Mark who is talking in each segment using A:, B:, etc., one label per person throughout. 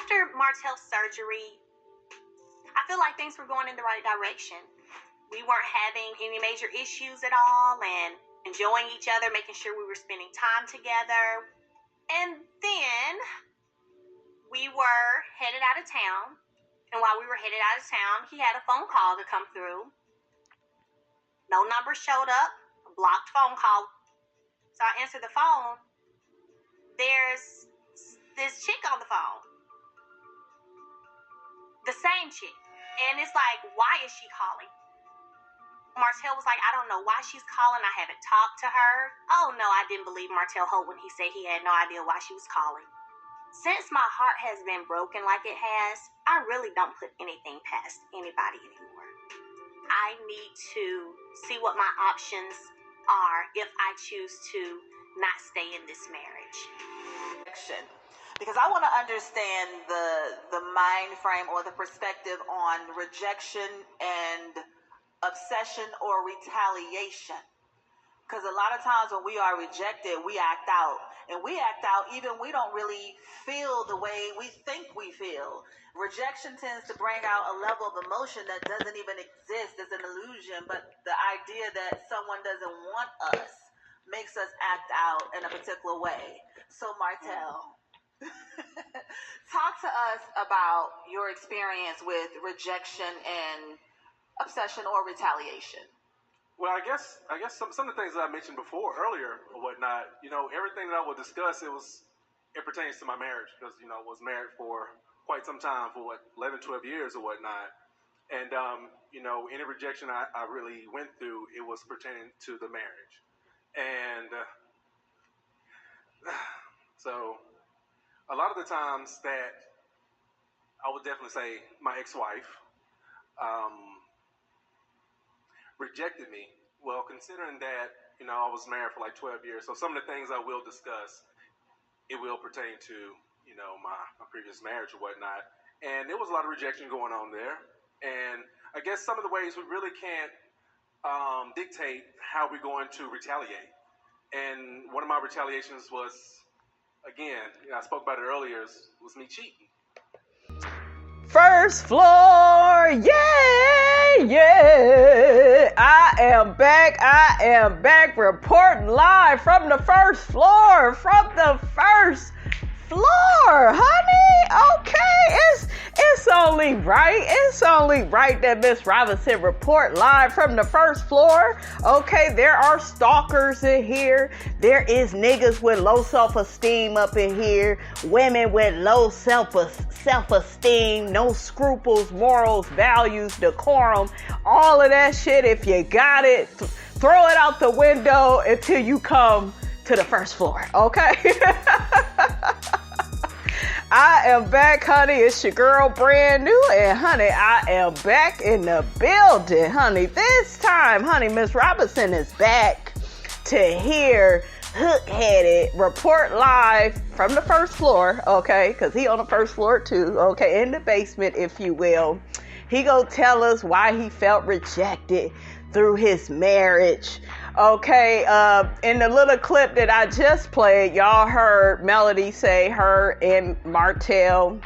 A: after Martell's surgery, I feel like things were going in the right direction. We weren't having any major issues at all and enjoying each other, making sure we were spending time together. And then we were headed out of town. And while we were headed out of town, he had a phone call to come through. No number showed up, a blocked phone call. So I answered the phone. There's this chick on the phone. The same chick. And it's like, why is she calling? Martell was like, I don't know why she's calling. I haven't talked to her. Oh no, I didn't believe Martell Holt when he said he had no idea why she was calling. Since my heart has been broken like it has, I really don't put anything past anybody anymore. I need to see what my options are if I choose to not stay in this marriage.
B: Because I want to understand the mind frame or the perspective on rejection and obsession or retaliation. Because a lot of times when we are rejected, we act out. And we act out even we don't really feel the way we think we feel. Rejection tends to bring out a level of emotion that doesn't even exist as an illusion. But the idea that someone doesn't want us makes us act out in a particular way. So Martell, talk to us about your experience with rejection and obsession or retaliation.
C: Well, I guess some of the things that I mentioned before earlier or whatnot, everything that I will discuss, it pertains to my marriage because, I was married for quite some time, for 11, 12 years or whatnot. And, any rejection I really went through, it was pertaining to the marriage. And so a lot of the times that I would definitely say my ex-wife rejected me. Well, considering that, I was married for 12 years, so some of the things I will discuss, it will pertain to, my previous marriage or whatnot. And there was a lot of rejection going on there. And I guess some of the ways we really can't dictate how we're going to retaliate. And one of my retaliations was, again, I spoke about it earlier, was me cheating.
D: First floor, yeah, I am back reporting live from the first floor, honey. Okay, it's only right that Miss Robinson report live from the first floor. Okay, there are stalkers in here. There is niggas with low self-esteem up in here. Women with low self-esteem, no scruples, morals, values, decorum, all of that shit. If you got it, throw it out the window until you come to the first floor. Okay. I am back, honey. It's your girl, Brand New, and honey, I am back in the building, honey. This time, honey, Miss Robinson is back to hear Hook-Headed report live from the first floor, okay? Because he on the first floor too, okay? In the basement, if you will. He gonna tell us why he felt rejected through his marriage. Okay, in the little clip that I just played, y'all heard Melody say her and Martell,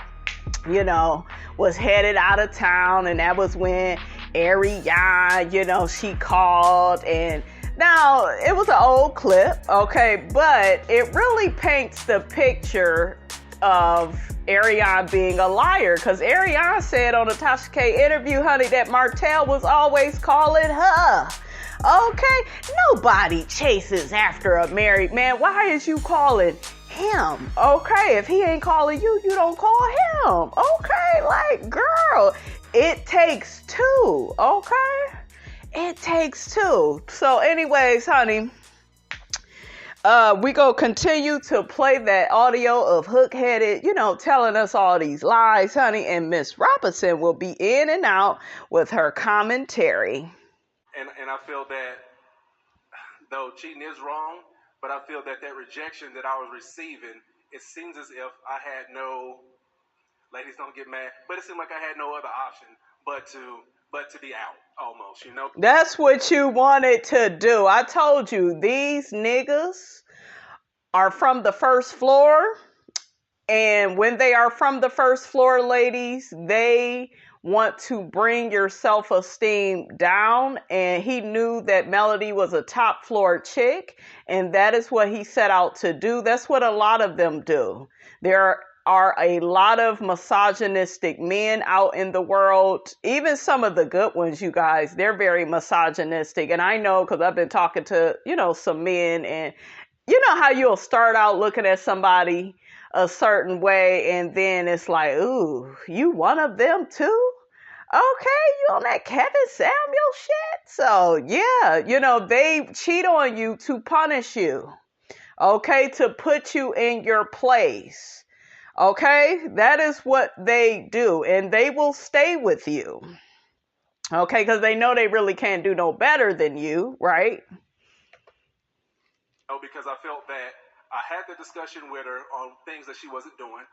D: was headed out of town, and that was when Arionne, she called. And now, it was an old clip, okay, but it really paints the picture of Arionne being a liar, because Arionne said on the Tasha K interview, honey, that Martell was always calling her. Okay, nobody chases after a married man. Why is you calling him? Okay, if he ain't calling you, you don't call him. Okay, girl, it takes two. Okay, it takes two. So anyways, honey, we gonna continue to play that audio of Hook-Headed, telling us all these lies, honey, and Miss Robinson will be in and out with her commentary.
C: And I feel that, though cheating is wrong, but I feel that rejection that I was receiving, it seems as if I had no, ladies don't get mad, but it seemed like I had no other option but to be out, almost,
D: That's what you wanted to do. I told you, these niggas are from the first floor. And when they are from the first floor, ladies, they want to bring your self-esteem down. And he knew that Melody was a top floor chick, and that is what he set out to do. That's what a lot of them do. There are a lot of misogynistic men out in the world. Even some of the good ones, you guys, they're very misogynistic. And I know, because I've been talking to, some men, and you know how you'll start out looking at somebody a certain way, and then it's like, ooh, you one of them too? Okay, you on that Kevin Samuel shit? So yeah, they cheat on you to punish you. Okay, to put you in your place. Okay, that is what they do, and they will stay with you. Okay, because they know they really can't do no better than you, right?
C: Oh, because I felt that I had the discussion with her on things that she wasn't doing.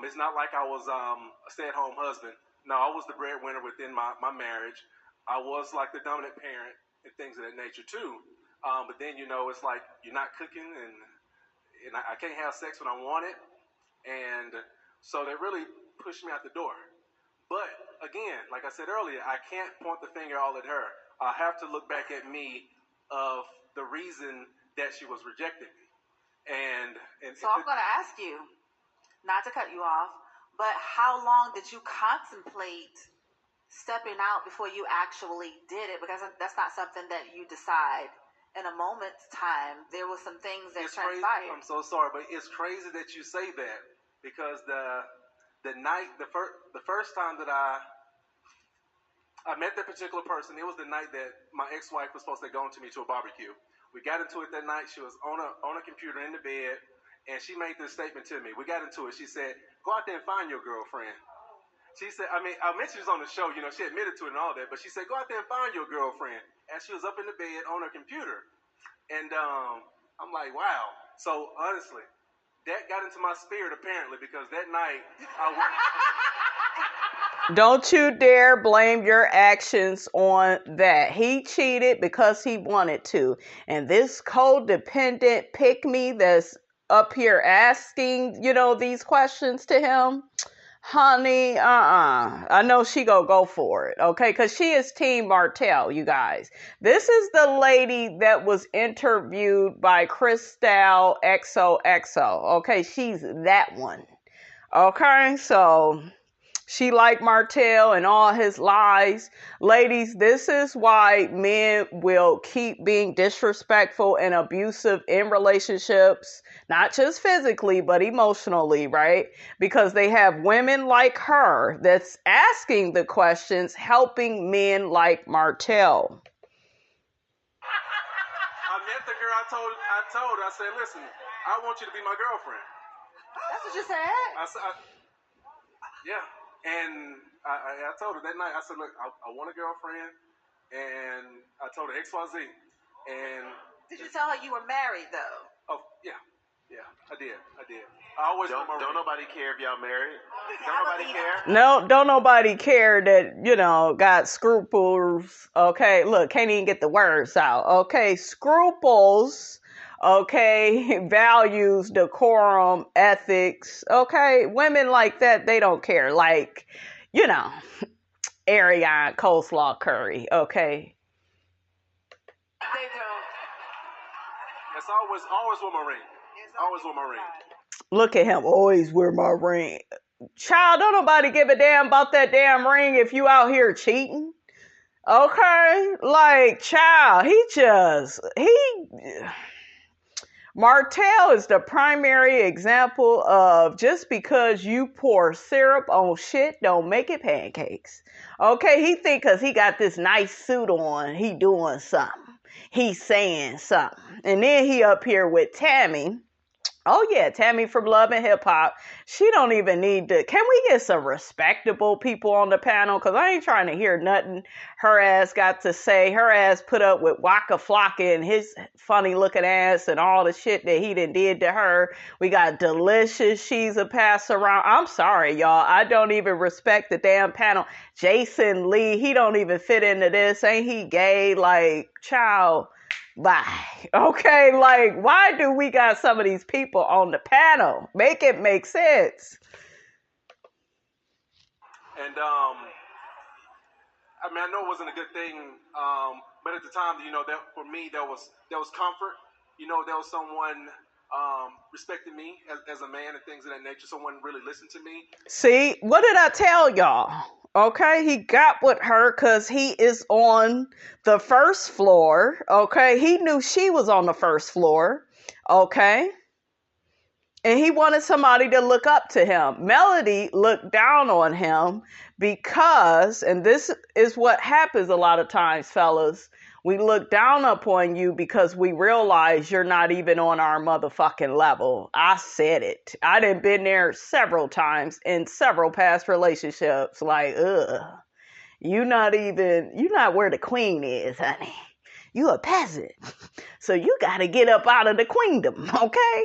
C: It's not like I was a stay-at-home husband. No, I was the breadwinner within my marriage. I was like the dominant parent and things of that nature too. But then, it's like you're not cooking and I can't have sex when I want it. And so they really pushed me out the door. But again, like I said earlier, I can't point the finger all at her. I have to look back at me of the reason that she was rejecting me. And
B: so I'm going to ask you, not to cut you off, but how long did you contemplate stepping out before you actually did it? Because that's not something that you decide in a moment's time. There were some things that transpired.
C: I'm so sorry, but it's crazy that you say that, because the first time that I met that particular person, it was the night that my ex-wife was supposed to go to me to a barbecue. We got into it that night. She was on a computer in the bed, and she made this statement to me. We got into it. She said, "Go out there and find your girlfriend." She said, I mentioned this on the show. She admitted to it and all that, but she said, "Go out there and find your girlfriend." And she was up in the bed on her computer, and I'm like, wow. So honestly, that got into my spirit apparently, because that night I went.
D: Don't you dare blame your actions on that. He cheated because he wanted to. And this codependent pick-me that's up here asking, these questions to him, honey, I know she gonna go for it, okay? Because she is Team Martell, you guys. This is the lady that was interviewed by Crystal XOXO, okay? She's that one, okay? So she liked Martell and all his lies. Ladies, this is why men will keep being disrespectful and abusive in relationships, not just physically, but emotionally, right? Because they have women like her that's asking the questions, helping men like Martell.
C: I met the girl. I told her, I said, "Listen, I want you to be my girlfriend."
B: That's what you said?
C: I said, yeah. And I told her that night, I said, "Look, I want a girlfriend," and I told her XYZ. And
B: did you tell her you were married though?
C: Oh yeah, I did. I always
E: don't nobody care if y'all married. Don't nobody care.
D: No, don't nobody care that got scruples. Okay, look, can't even get the words out. Okay, scruples. Okay, values, decorum, ethics. Okay, women like that, they don't care. Like, Arionne coleslaw curry. Okay.
B: They don't.
C: It's always with my ring. Always with my ring.
D: Look at him, always wear my ring. Child, don't nobody give a damn about that damn ring if you out here cheating. Okay, like, child, Martell is the primary example of just because you pour syrup on shit don't make it pancakes. Okay, he think because he got this nice suit on, he doing something. He's saying something. And then he up here with Tammy. Oh yeah, Tammy from Love and Hip Hop. She don't even need to. Can we get some respectable people on the panel? Because I ain't trying to hear nothing her ass got to say. Her ass put up with Waka Flocka and his funny looking ass and all the shit that he did to her. We got Delicious. She's a pass around. I'm sorry, y'all. I don't even respect the damn panel. Jason Lee, he don't even fit into this. Ain't he gay? Like, child. Bye. Okay, like, why do we got some of these people on the panel? Make it make sense.
C: And I mean, I know it wasn't a good thing, but at the time, that for me, there was comfort. There was someone respecting me as a man and things of that nature. Someone really listened to me.
D: See, what did I tell y'all? Okay, he got with her because he is on the first floor. Okay, he knew she was on the first floor. Okay. And he wanted somebody to look up to him. Melody looked down on him because, and this is what happens a lot of times, fellas, we look down upon you because we realize you're not even on our motherfucking level. I said it. I done been there several times in several past relationships. Like, you're not where the queen is, honey. You a peasant. So you got to get up out of the queendom, okay?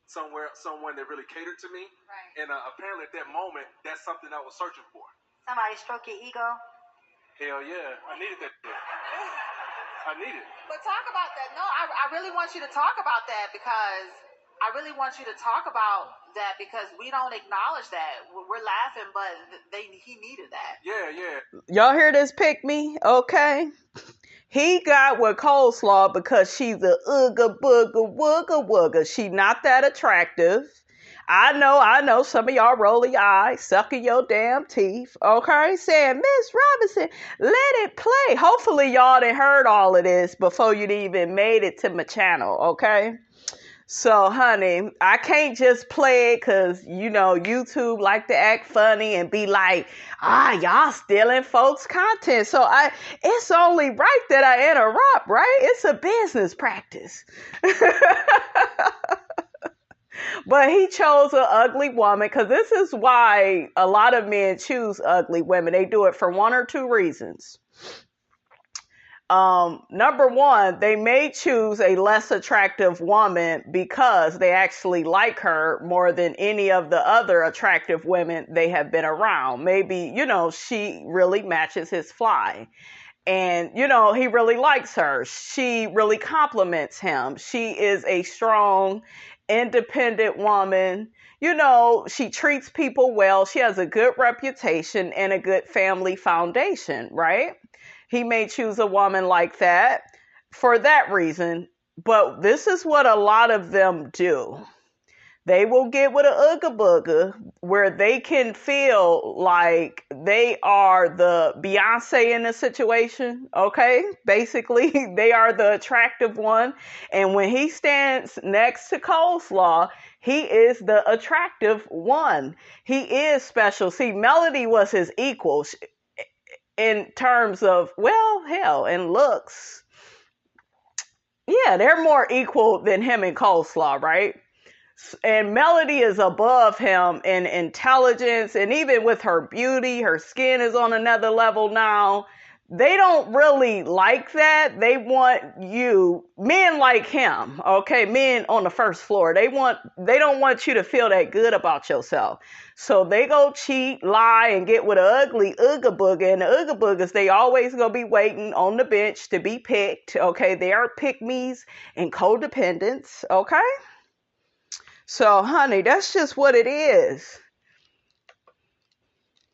C: Someone that really catered to me. Right. And apparently at that moment, that's something I was searching for.
A: Somebody stroke your ego.
C: Hell yeah, I needed that. I need it.
B: But talk about that. No, I really want you to talk about that because we don't acknowledge that. We're laughing, but he needed that.
C: Yeah.
D: Y'all hear this pick me? Okay. He got with coleslaw because she's a ooga booga wooga wooga. She not that attractive. I know some of y'all roll your eyes, sucking your damn teeth. Okay, saying, Miss Robinson, let it play. Hopefully y'all done heard all of this before you even made it to my channel. Okay. So, honey, I can't just play it because, YouTube like to act funny and be like, y'all stealing folks' content. So it's only right that I interrupt, right? It's a business practice. But he chose an ugly woman because this is why a lot of men choose ugly women. They do it for one or two reasons. Number one, they may choose a less attractive woman because they actually like her more than any of the other attractive women they have been around. Maybe, she really matches his fly. And, he really likes her. She really compliments him. She is a strong, independent woman. She treats people well. She has a good reputation and a good family foundation, right? He may choose a woman like that for that reason. But this is what a lot of them do. They will get with a ooga booga where they can feel like they are the Beyonce in the situation. Okay. Basically, they are the attractive one. And when he stands next to coleslaw, he is the attractive one. He is special. See, Melody was his equal in terms of, in looks. Yeah, they're more equal than him and coleslaw, right? And Melody is above him in intelligence, and even with her beauty, her skin is on another level now. They don't really like that. They want men like him, okay? Men on the first floor. They don't want you to feel that good about yourself. So they go cheat, lie, and get with an ugly ooga booga. And the ooga boogas, they always gonna be waiting on the bench to be picked, okay? They are pick-me's and codependents, okay? So, honey, that's just what it is.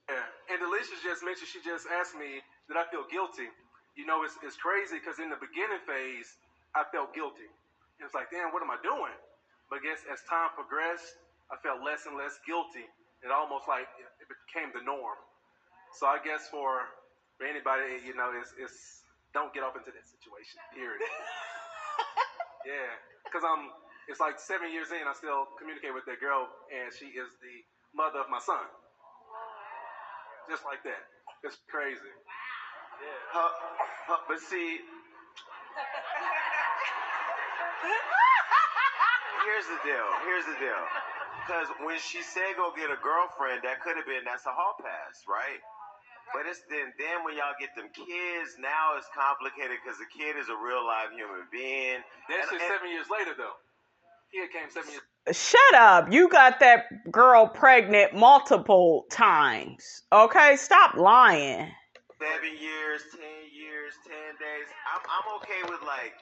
C: Yeah, and Alicia just mentioned, she just asked me, did I feel guilty? It's crazy because in the beginning phase, I felt guilty. It was like, damn, what am I doing? But I guess as time progressed, I felt less and less guilty. It almost like it became the norm. So I guess for anybody, it's don't get off into that situation, period. Yeah, because it's like 7 years in, I still communicate with that girl, and she is the mother of my son. Just like that. It's crazy. Yeah.
E: But see, here's the deal. Because when she said go get a girlfriend, that's a hall pass, right? But it's then when y'all get them kids, now it's complicated because the kid is a real live human being.
C: That's just 7 years later, though. Kid came 7 years.
D: Shut up. You got that girl pregnant multiple times. Okay? Stop lying.
E: 7 years, 10 years, 10 days. I'm okay with like,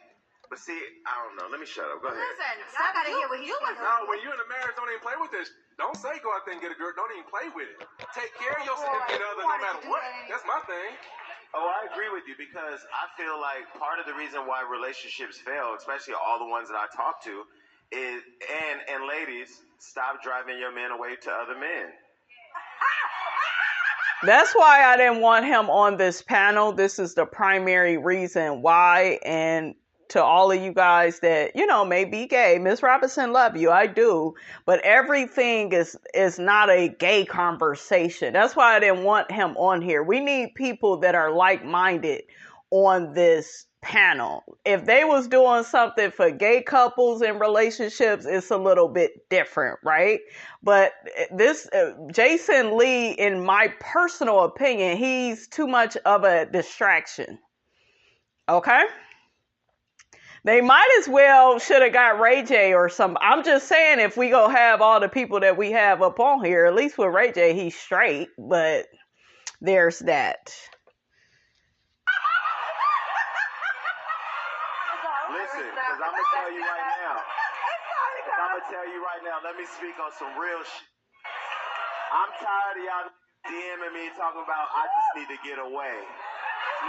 E: but see, I don't know. Let me shut up. Go ahead.
F: Listen, y'all gotta hear what he's saying.
C: No, when you're in a marriage, don't even play with this. Don't say go out there and get a girl. Don't even play with it. Take care of your significant other no matter what. That's my thing.
E: Oh, I agree with you because I feel like part of the reason why relationships fail, especially all the ones that I talk to, is and ladies, stop driving your men away to other men.
D: That's why I didn't want him on this panel. This is the primary reason why. And to all of you guys that, may be gay, Miss Robinson, love you. I do. But everything is not a gay conversation. That's why I didn't want him on here. We need people that are like-minded on this panel. If they was doing something for gay couples and relationships, it's a little bit different, right? But this Jason Lee, in my personal opinion, he's too much of a distraction. Okay? They might as well should have got Ray J or something. I'm just saying, if we go have all the people that we have up on here, at least with Ray J, he's straight. But there's that.
E: Listen, because I'm going to tell you right now. Let me speak on some real shit. I'm tired of y'all DMing me talking about I just need to get away.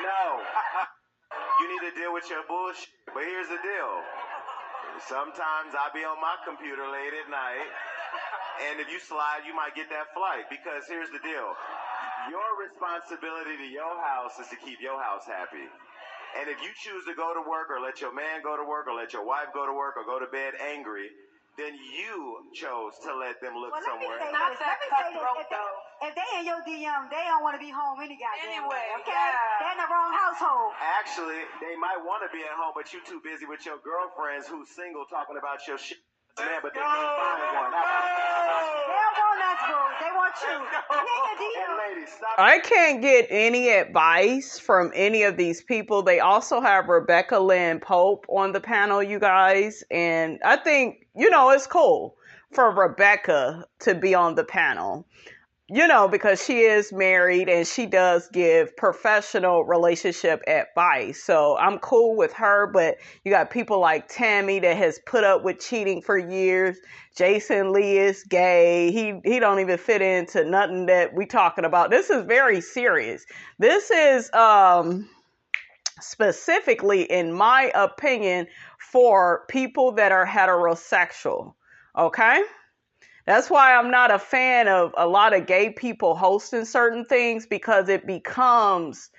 E: No. You need to deal with your bullshit. But here's the deal. Sometimes I be on my computer late at night, and if you slide, you might get that flight. Because here's the deal. Your responsibility to your house is to keep your house happy. And if you choose to go to work or let your man go to work or let your wife go to work or go to bed angry, then you chose to let them look somewhere else.
F: Not that cutthroat, though.
G: If they in your DM, they don't want to be home goddamn way, okay?
F: Yeah.
G: They're in the wrong household.
E: Actually, they might want to be at home, but you too busy with your girlfriends who's single talking about your shit. Man, but they can't find one.
G: They don't want us, bro. They want you.
E: And ladies, stop.
D: I can't get any advice from any of these people. They also have Rebecca Lynn Pope on the panel, you guys. And I think, it's cool for Rebecca to be on the panel. Because she is married and she does give professional relationship advice. So I'm cool with her, but you got people like Tammy that has put up with cheating for years. Jason Lee is gay. He don't even fit into nothing that we talking about. This is very serious. This is specifically, in my opinion, for people that are heterosexual. Okay? That's why I'm not a fan of a lot of gay people hosting certain things, because it becomes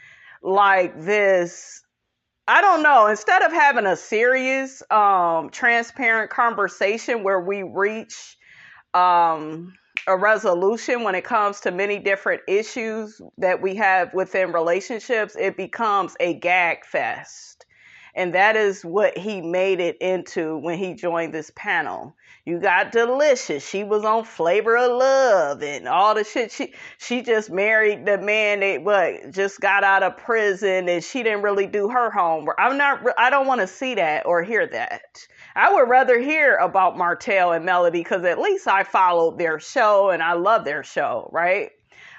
D: like this, I don't know, instead of having a serious, transparent conversation where we reach a resolution when it comes to many different issues that we have within relationships, it becomes a gag fest. And that is what he made it into when he joined this panel. You got Delicious. She was on Flavor of Love and all the shit. She just married the man that just got out of prison, and she didn't really do her homework. I don't want to see that or hear that. I would rather hear about Martell and Melody, because at least I followed their show and I love their show, right?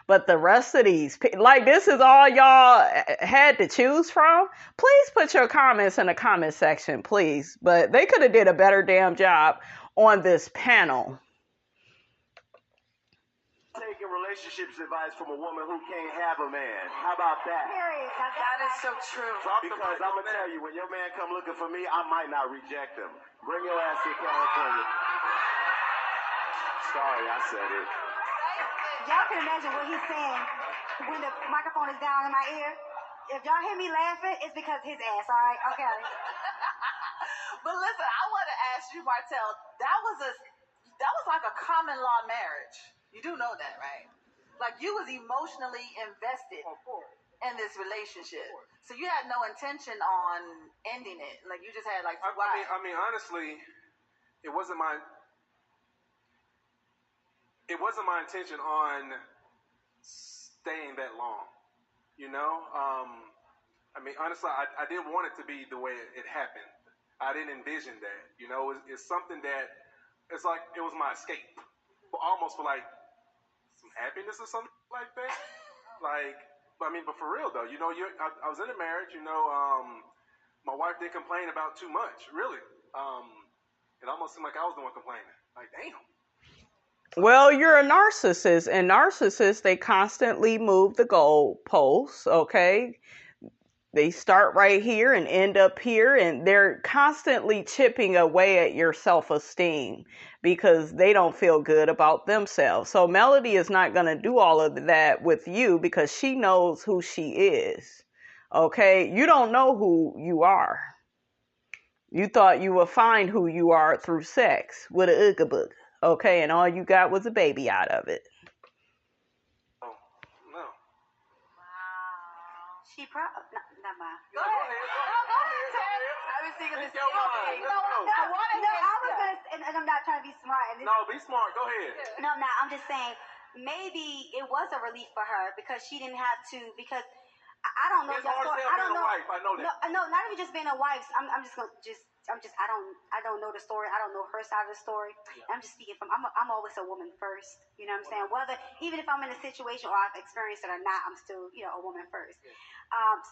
D: But the rest of these, like, this is all y'all had to choose from? Please put your comments in the comment section, please. But they could have did a better damn job on this panel.
E: Taking relationships advice from a woman who can't have a man. How about that?
G: Period.
F: That is so true.
E: Because I'm going to tell you, when your man come looking for me, I might not reject him. Bring your ass to California. Sorry, I said it.
G: Y'all can imagine what he's saying when the microphone is down in my ear. If y'all hear me laughing, it's because his ass, all right? Okay.
B: But listen, I want to ask you, Martell, that was like a common law marriage. You do know that, right? Like, you was emotionally invested in this relationship. So you had no intention on ending it. Like, you just had like,
C: I mean, honestly, it wasn't my intention on staying that long, I mean, honestly, I didn't want it to be the way it happened. I didn't envision that, it's something that, it's like, it was my escape, almost for like some happiness or something like that. Like, but for real though, I was in a marriage. My wife didn't complain about too much, really. It almost seemed like I was the one complaining. Like, damn.
D: Well, you're a narcissist, and narcissists, they constantly move the goalposts, okay? They start right here and end up here, and they're constantly chipping away at your self-esteem because they don't feel good about themselves. So Melody is not going to do all of that with you because she knows who she is, okay? You don't know who you are. You thought you would find who you are through sex with a ooga booga, okay? And all you got was a baby out of it.
C: Oh, no.
G: Wow. She probably, not mine.
F: Go ahead. Go ahead, Ted. I was thinking the same thing.
G: No, I was gonna, and I'm not trying to be smart.
C: No, be smart. Go ahead.
G: No, I'm not. I'm just saying, maybe it was a relief for her because she didn't have to, because I don't know.
C: It's hard to tell being a wife. I know that.
G: No, not even just being a wife. I don't know the story. I don't know her side of the story. Yeah. I'm just speaking from. I'm always a woman first. You know what I'm saying? Whether even if I'm in a situation or I've experienced it or not, I'm still a woman first. Yeah.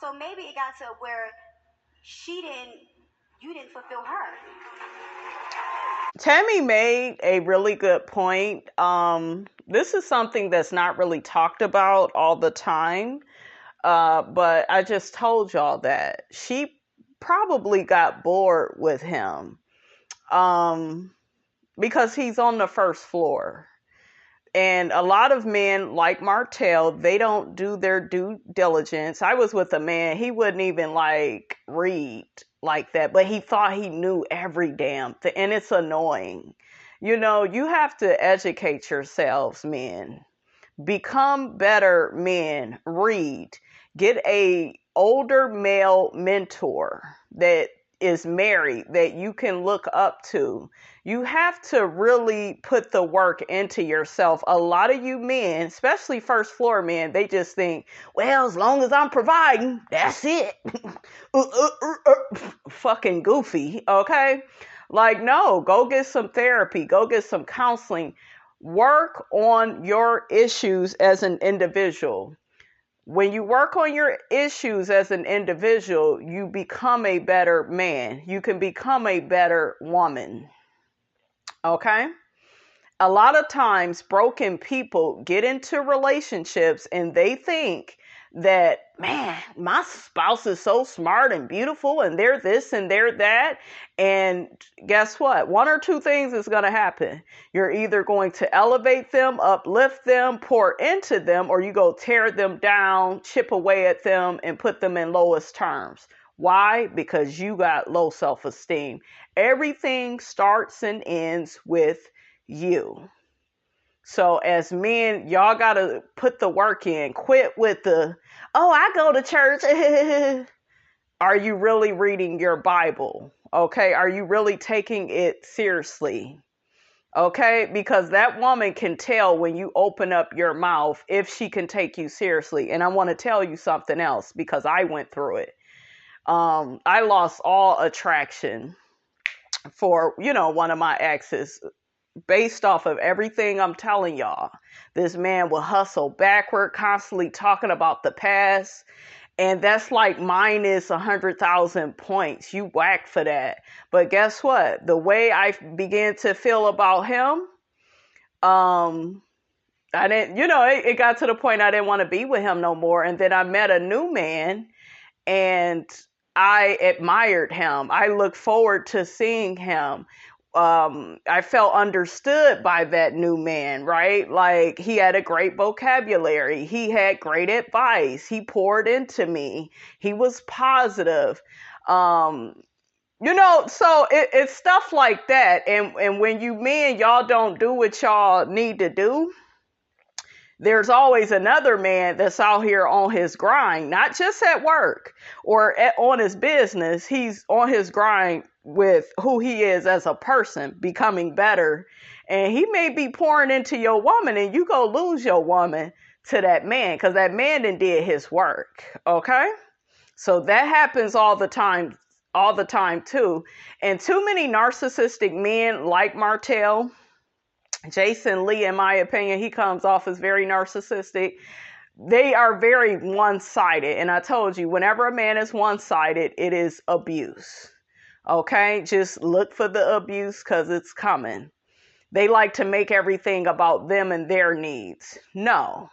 G: So maybe it got to where you didn't fulfill her.
D: Tammy made a really good point. This is something that's not really talked about all the time. But I just told y'all that she probably got bored with him because he's on the first floor. And a lot of men like Martell, they don't do their due diligence. I was with a man, he wouldn't even read like that, but he thought he knew every damn thing. And it's annoying. You have to educate yourselves, men. Become better men. Read. Get a older male mentor that is married that you can look up to. You have to really put the work into yourself. A lot of you men, especially first floor men, they just think, well, as long as I'm providing, that's it. Fucking goofy, okay? No, go get some therapy. Go get some counseling. Work on your issues as an individual. When you work on your issues as an individual, you become a better man. You can become a better woman. Okay? A lot of times, broken people get into relationships and they think that, man, my spouse is so smart and beautiful and they're this and they're that. And guess what? One or two things is going to happen. You're either going to elevate them, uplift them, pour into them, or you go tear them down, chip away at them, and put them in lowest terms. Why? Because you got low self-esteem. Everything starts and ends with you. So as men, y'all got to put the work in. Quit with the, oh, I go to church. Are you really reading your Bible? Okay. Are you really taking it seriously? Okay. Because that woman can tell when you open up your mouth if she can take you seriously. And I want to tell you something else because I went through it. I lost all attraction for, one of my exes. Based off of everything I'm telling y'all, this man will hustle backward, constantly talking about the past. And that's minus 100,000 points. You whack for that. But guess what? The way I began to feel about him, I didn't, it got to the point I didn't want to be with him no more. And then I met a new man and I admired him. I looked forward to seeing him. I felt understood by that new man, right? He had a great vocabulary. He had great advice. He poured into me. He was positive. So it's stuff like that. And when you men, y'all don't do what y'all need to do, there's always another man that's out here on his grind, not just at work or on his business. He's on his grind with who he is as a person, becoming better. And he may be pouring into your woman and you go lose your woman to that man because that man done did his work. Okay. So that happens all the time too. And too many narcissistic men like Martell, Jason Lee, in my opinion, he comes off as very narcissistic. they are very one-sided. And I told you, whenever a man is one-sided, it is abuse. Okay? Just look for the abuse because it's coming. They like to make everything about them and their needs. No.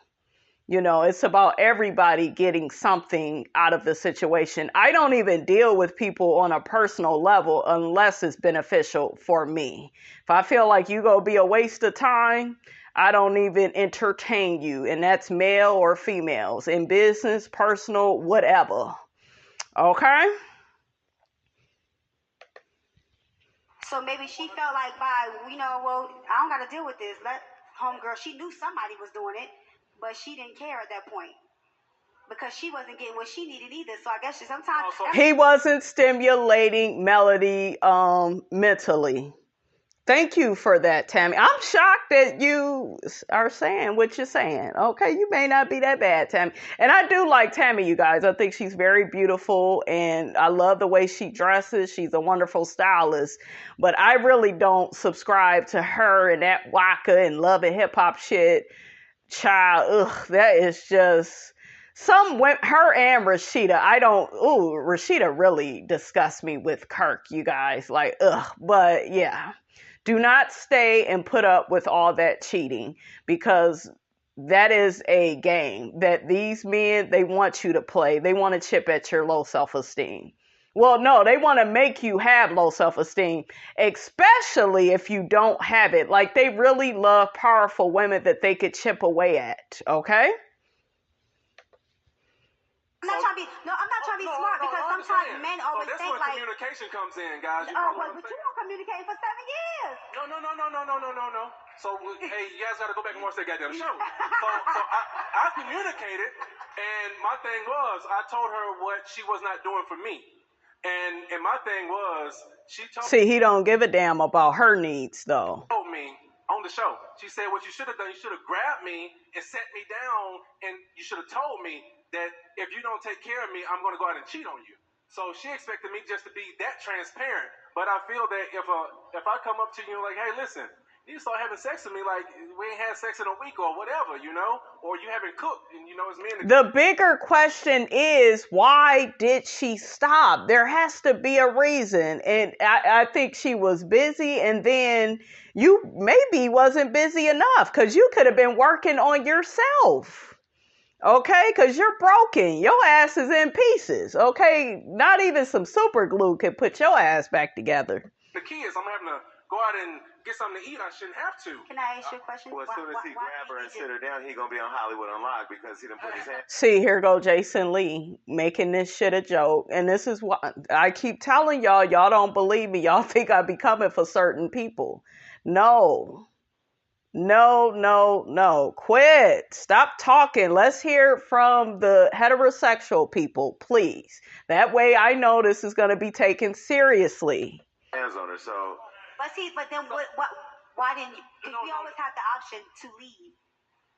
D: It's about everybody getting something out of the situation. I don't even deal with people on a personal level unless it's beneficial for me. If I feel like you go be a waste of time, I don't even entertain you. And that's male or females, in business, personal, whatever. Okay?
G: So maybe she felt like I don't got to deal with this. Let homegirl, she knew somebody was doing it, but she didn't care at that point because she wasn't getting what she needed either. So I guess sometimes
D: he wasn't stimulating Melody mentally. Thank you for that, Tammy. I'm shocked that you are saying what you're saying. Okay, you may not be that bad, Tammy. And I do like Tammy, you guys. I think she's very beautiful, and I love the way she dresses. She's a wonderful stylist. But I really don't subscribe to her and that waka and love and hip-hop shit. Child, that is just... her and Rashida, Rashida really disgusts me with Kirk, you guys. Like, but yeah. Do not stay and put up with all that cheating, because that is a game that these men, they want you to play. They want to chip at your low self-esteem. Well, no, they want to make you have low self-esteem, especially if you don't have it. Like, they really love powerful women that they could chip away at, okay?
G: I'm not trying to be smart because sometimes men always
C: that's
G: think
C: where like communication comes in, guys.
G: but you don't communicate for 7 years.
C: No. So hey, you guys got to go back and watch that goddamn show. So I communicated, and my thing was I told her what she was not doing for me, and my thing was she told
D: See, he don't give a damn about her needs though.
C: Told me on the show. She said what you should have done. You should have grabbed me and set me down, and you should have told me that if you don't take care of me, I'm going to go out and cheat on you. So she expected me just to be that transparent. But I feel that if I come up to you like, hey, listen, you start having sex with me like we ain't had sex in a week or whatever, or you haven't cooked, and it's me.
D: The bigger question is, why did she stop? There has to be a reason. And I think she was busy, and then you maybe wasn't busy enough because you could have been working on yourself. Okay, because you're broken. Your ass is in pieces. Okay, not even some super glue can put your ass back together.
C: The key is I'm having to go out and get something to eat. I shouldn't have to.
G: Can I ask you a question?
E: Well, as soon as he grab her and sit her down, he gonna be on Hollywood Unlocked because he done put his hand.
D: See, here go Jason Lee making this shit a joke. And this is what I keep telling y'all. Y'all don't believe me. Y'all think I be coming for certain people. No. Quit. Stop talking. Let's hear from the heterosexual people, please. That way I know this is going to be taken seriously.
E: Hands on her, so.
G: But then why didn't you? Because we always have the option to leave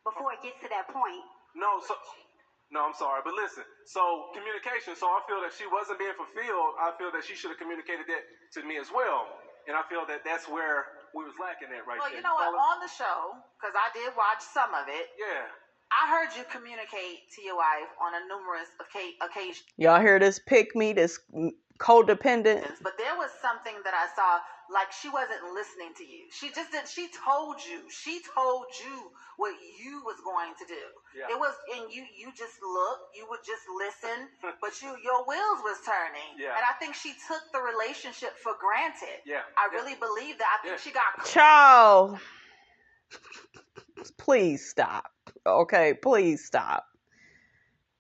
G: before it gets to that point.
C: No, I'm sorry, but listen. So communication. So I feel that she wasn't being fulfilled. I feel that she should have communicated that to me as well. And I feel that that's where we was lacking at right there.
B: Well, you know what? On the show, because I did watch some of it.
C: Yeah.
B: I heard you communicate to your wife on a numerous occasions.
D: Y'all hear this pick me, this codependent?
B: But there was something that I saw, like she wasn't listening to you. She just did. She told you what you was going to do.
C: Yeah.
B: It was, and you just looked. You would just listen, but your wheels was turning.
C: Yeah.
B: And I think she took the relationship for granted.
C: Yeah.
B: I really believe that. I think she got.
D: Child, please stop. Okay, please stop.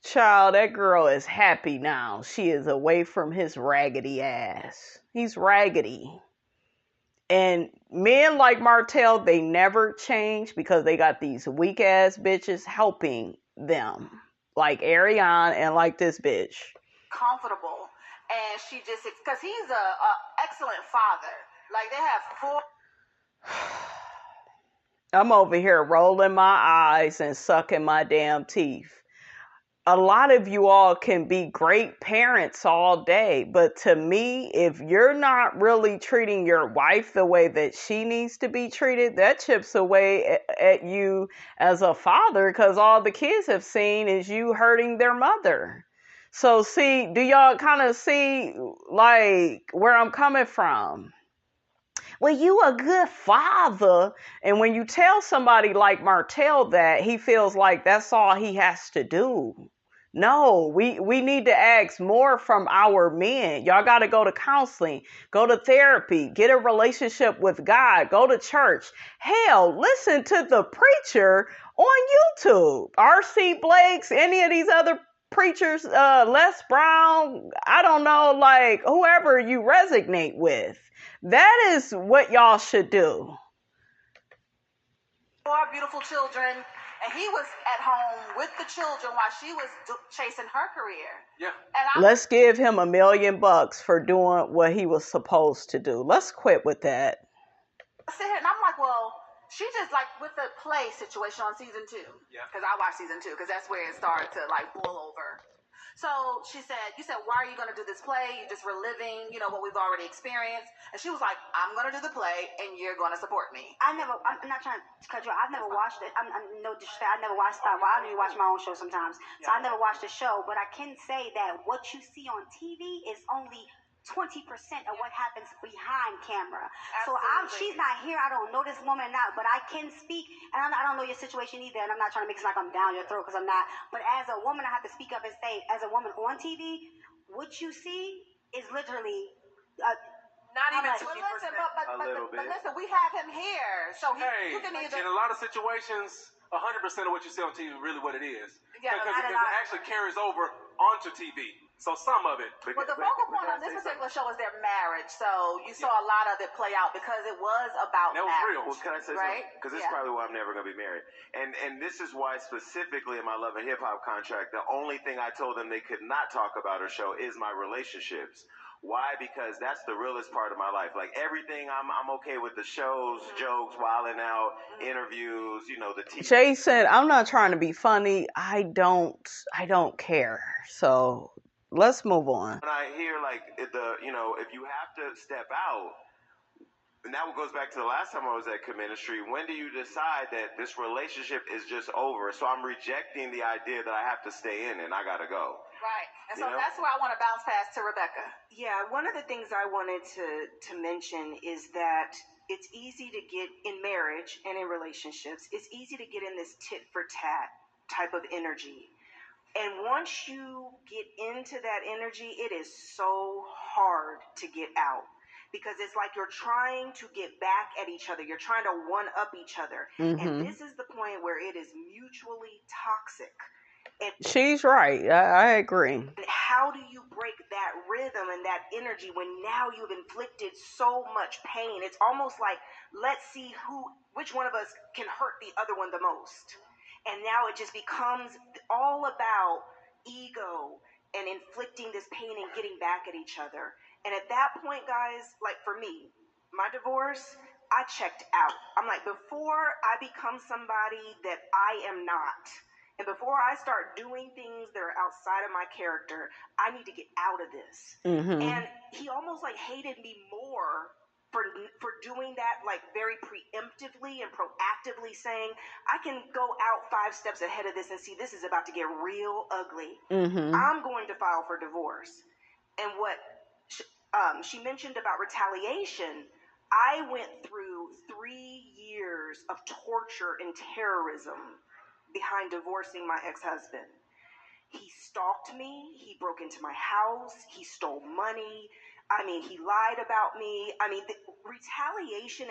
D: Child, that girl is happy now. She is away from his raggedy ass. He's raggedy. And men like Martell, they never change because they got these weak ass bitches helping them. Like Arionne and like this bitch.
B: Comfortable. And she just, because he's a excellent father. Like they have 4.
D: I'm over here rolling my eyes and sucking my damn teeth. a lot of you all can be great parents all day, but to me, if you're not really treating your wife the way that she needs to be treated, that chips away at you as a father, because all the kids have seen is you hurting their mother. So see, do y'all kind of see like where I'm coming from? Well, you a good father. And when you tell somebody like Martell that, he feels like that's all he has to do. No, we need to ask more from our men. Y'all got to go to counseling, go to therapy, get a relationship with God, go to church. Hell, listen to the preacher on YouTube. R.C. Blake's, any of these other preachers, Les Brown, I don't know, like whoever you resonate with. That is what y'all should do.
B: Our beautiful children, and he was at home with the children while she was chasing her career.
C: Yeah.
B: And
D: Let's give him $1 million for doing what he was supposed to do. Let's quit with that.
B: I sit here and I'm like, well, she just like with the play situation on season 2.
C: Yeah.
B: Because I watched season 2 because that's where it started to like boil over. So she said, you said, why are you going to do this play? You're just reliving, what we've already experienced. And she was like, I'm going to do the play and you're going to support me.
G: I'm not trying to cut you off. I've never watched it. I'm no disrespect. I never watched that. Well, I don't even watch my own show sometimes. So I never watched the show. But I can say that what you see on TV is only 20% of what happens behind camera.
B: Absolutely.
G: So she's not here. I don't know this woman now, but I can speak, and I don't know your situation either, and I'm not trying to make it like I'm down your throat, because I'm not. But as a woman, I have to speak up and say, as a woman on TV, what you see is literally
B: not even 20%. But listen, we have him here, so you can either.
C: In a lot of situations, 100% of what you see on TV is really what it is.
B: Yeah,
C: because it actually carries over onto TV. So some of it.
B: But the focal point on this particular show is their marriage. So you saw a lot of it play out because it was about
C: that was
B: marriage.
C: real.
E: Well, can I say
B: right?
E: something? Because this is probably why I'm never going to be married. And this is why specifically in my Love and Hip Hop contract, the only thing I told them they could not talk about or show is my relationships. Why? Because that's the realest part of my life. Like everything, I'm okay with the shows, jokes, wilding out, interviews, the TV.
D: Jason, I'm not trying to be funny. I don't care. So let's move on.
E: When I hear if you have to step out, and that goes back to the last time I was at Ministry. When do you decide that this relationship is just over? So I'm rejecting the idea that I have to stay in and I gotta go.
B: Right. And so that's where I want to bounce past to Rebecca.
H: Yeah, one of the things I wanted to mention is that it's easy to get in marriage and in relationships. It's easy to get in this tit for tat type of energy. And once you get into that energy, it is so hard to get out. Because it's like you're trying to get back at each other. You're trying to one-up each other. Mm-hmm. And this is the point where it is mutually toxic. And
D: she's right. I agree.
H: How do you break that rhythm and that energy when now you've inflicted so much pain? It's almost like, let's see which one of us can hurt the other one the most. And now it just becomes all about ego and inflicting this pain and getting back at each other. And at that point, guys, like for me, my divorce, I checked out. I'm like, before I become somebody that I am not, and before I start doing things that are outside of my character, I need to get out of this. Mm-hmm. And he almost like hated me more for doing that, like very preemptively and proactively saying, I can go out 5 steps ahead of this and see this is about to get real ugly. Mm-hmm. I'm going to file for divorce. And what she mentioned about retaliation, I went through 3 years of torture and terrorism behind divorcing my ex-husband. He stalked me. He broke into my house. He stole money. He lied about me. Retaliation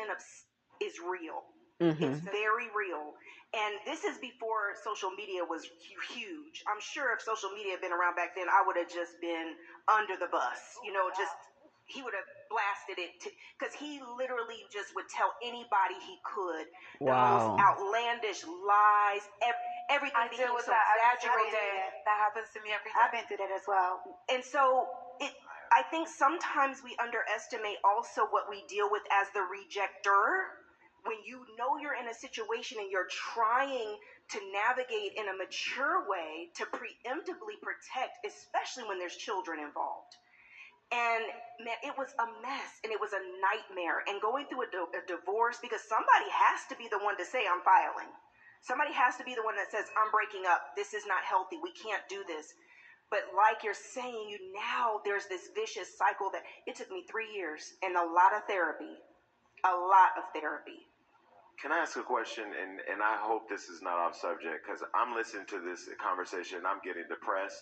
H: is real. Mm-hmm. It's very real. And this is before social media was huge. I'm sure if social media had been around back then, I would have just been under the bus. He would have blasted it because he literally just would tell anybody he could the most outlandish lies, everything became so exaggerated.
F: That happens to me every time.
G: I've been through that as well.
H: And so I think sometimes we underestimate also what we deal with as the rejecter. When you know you're in a situation and you're trying to navigate in a mature way to preemptively protect, especially when there's children involved. And man, it was a mess and it was a nightmare. And going through a divorce, because somebody has to be the one to say, I'm filing. Somebody has to be the one that says, I'm breaking up. This is not healthy. We can't do this. But like you're saying, there's this vicious cycle that it took me 3 years and a lot of therapy.
E: Can I ask a question? And I hope this is not off subject, because I'm listening to this conversation and I'm getting depressed.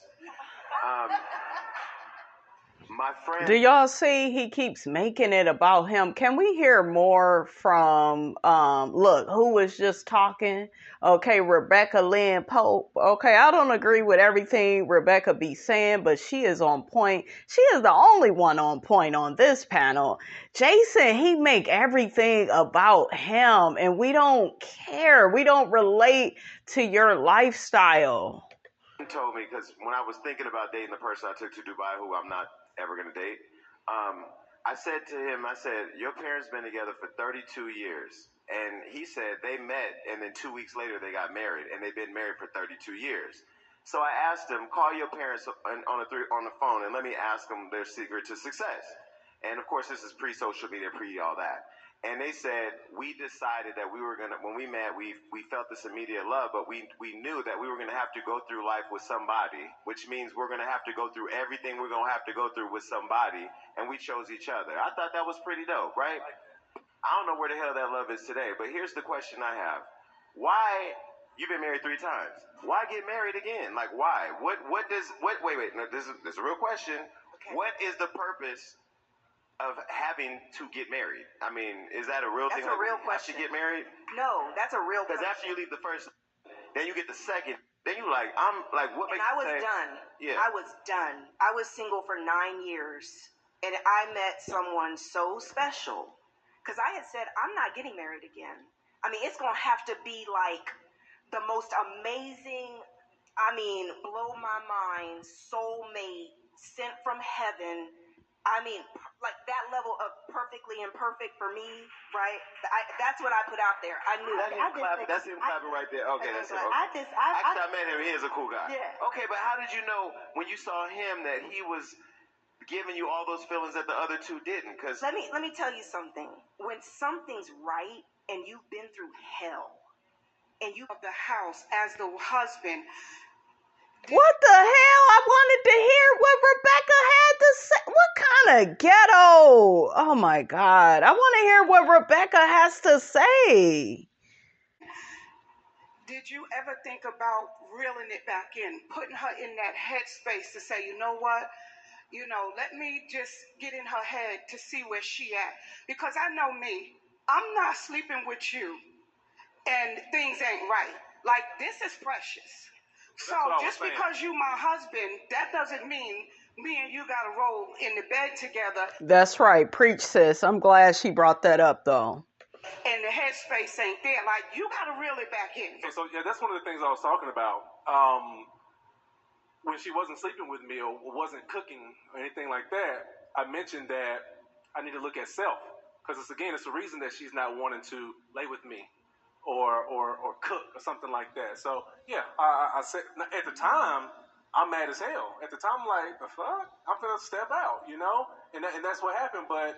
E: My friend.
D: Do y'all see he keeps making it about him? Can we hear more from, look, who was just talking? Okay, Rebecca Lynn Pope. Okay, I don't agree with everything Rebecca be saying, but she is on point. She is the only one on point on this panel. Jason, he make everything about him, and we don't care. We don't relate to your lifestyle.
E: He told me, because when I was thinking about dating the person I took to Dubai, who I'm not ever going to date, I said to him, your parents been together for 32 years. And he said they met, and then 2 weeks later they got married, and they've been married for 32 years. So I asked him, call your parents on the phone, and let me ask them their secret to success. And of course, this is pre-social media, pre-all that. And they said, we decided that we were going to, when we met, we felt this immediate love, but we knew that we were going to have to go through life with somebody, which means we're going to have to go through everything we're going to have to go through with somebody, and we chose each other. I thought that was pretty dope, right? I don't know where the hell that love is today, but here's the question I have. Why, you've been married 3 times. Why get married again? Like, why? Wait, no, this is a real question. Okay. What is the purpose of having to get married? I mean, is that a real thing?
H: That's a real question.
E: To get married?
H: No, that's a real question.
E: Because after you leave the first, then you get the second, then you what makes you say?
H: Done.
E: Yeah.
H: I was done. I was single for 9 years, and I met someone so special. Because I had said, I'm not getting married again. I mean, it's going to have to be like the most amazing, blow my mind, soulmate, sent from heaven. I mean, like that level of perfectly imperfect for me, right? That's what I put out there. I knew.
E: That's him clapping right there. Okay, that's it. Okay. I met him. He is a cool guy.
H: Yeah.
E: Okay, but how did you know when you saw him that he was giving you all those feelings that the other 2 didn't? Because
H: let me tell you something. When something's right and you've been through hell, and you of the house as the husband.
D: What the hell? I wanted to hear what Rebecca had to say. What kind of ghetto? Oh my God. I want to hear what Rebecca has to say.
I: Did you ever think about reeling it back in, putting her in that headspace to say, you know what? Let me just get in her head to see where she at. Because I know me. I'm not sleeping with you and things ain't right. Like, this is precious. So just because you my husband, that doesn't mean me and you got to roll in the bed together.
D: That's right. Preach, sis. I'm glad she brought that up, though.
I: And the headspace ain't there. Like, you got to reel it back in.
C: So yeah, that's one of the things I was talking about. When she wasn't sleeping with me or wasn't cooking or anything like that, I mentioned that I need to look at self. Because it's the reason that she's not wanting to lay with me or cook or something like that. So yeah, I said at the time I'm mad as hell. At the time I'm like, the fuck? I'm gonna step out, and that's what happened. But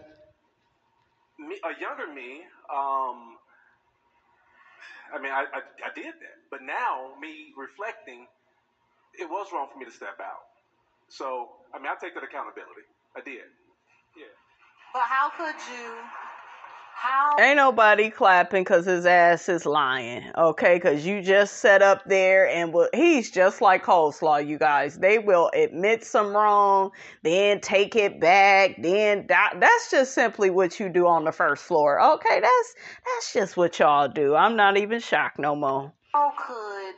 C: a younger me, I did that. But now me reflecting, it was wrong for me to step out. So I take that accountability. I did. Yeah.
B: But how could you?
D: Ain't nobody clapping because his ass is lying, okay? Because you just set up there and he's just like coleslaw, you guys. They will admit some wrong, then take it back, then that's just simply what you do on the first floor, okay? That's just what y'all do. I'm not even shocked no more.
B: How could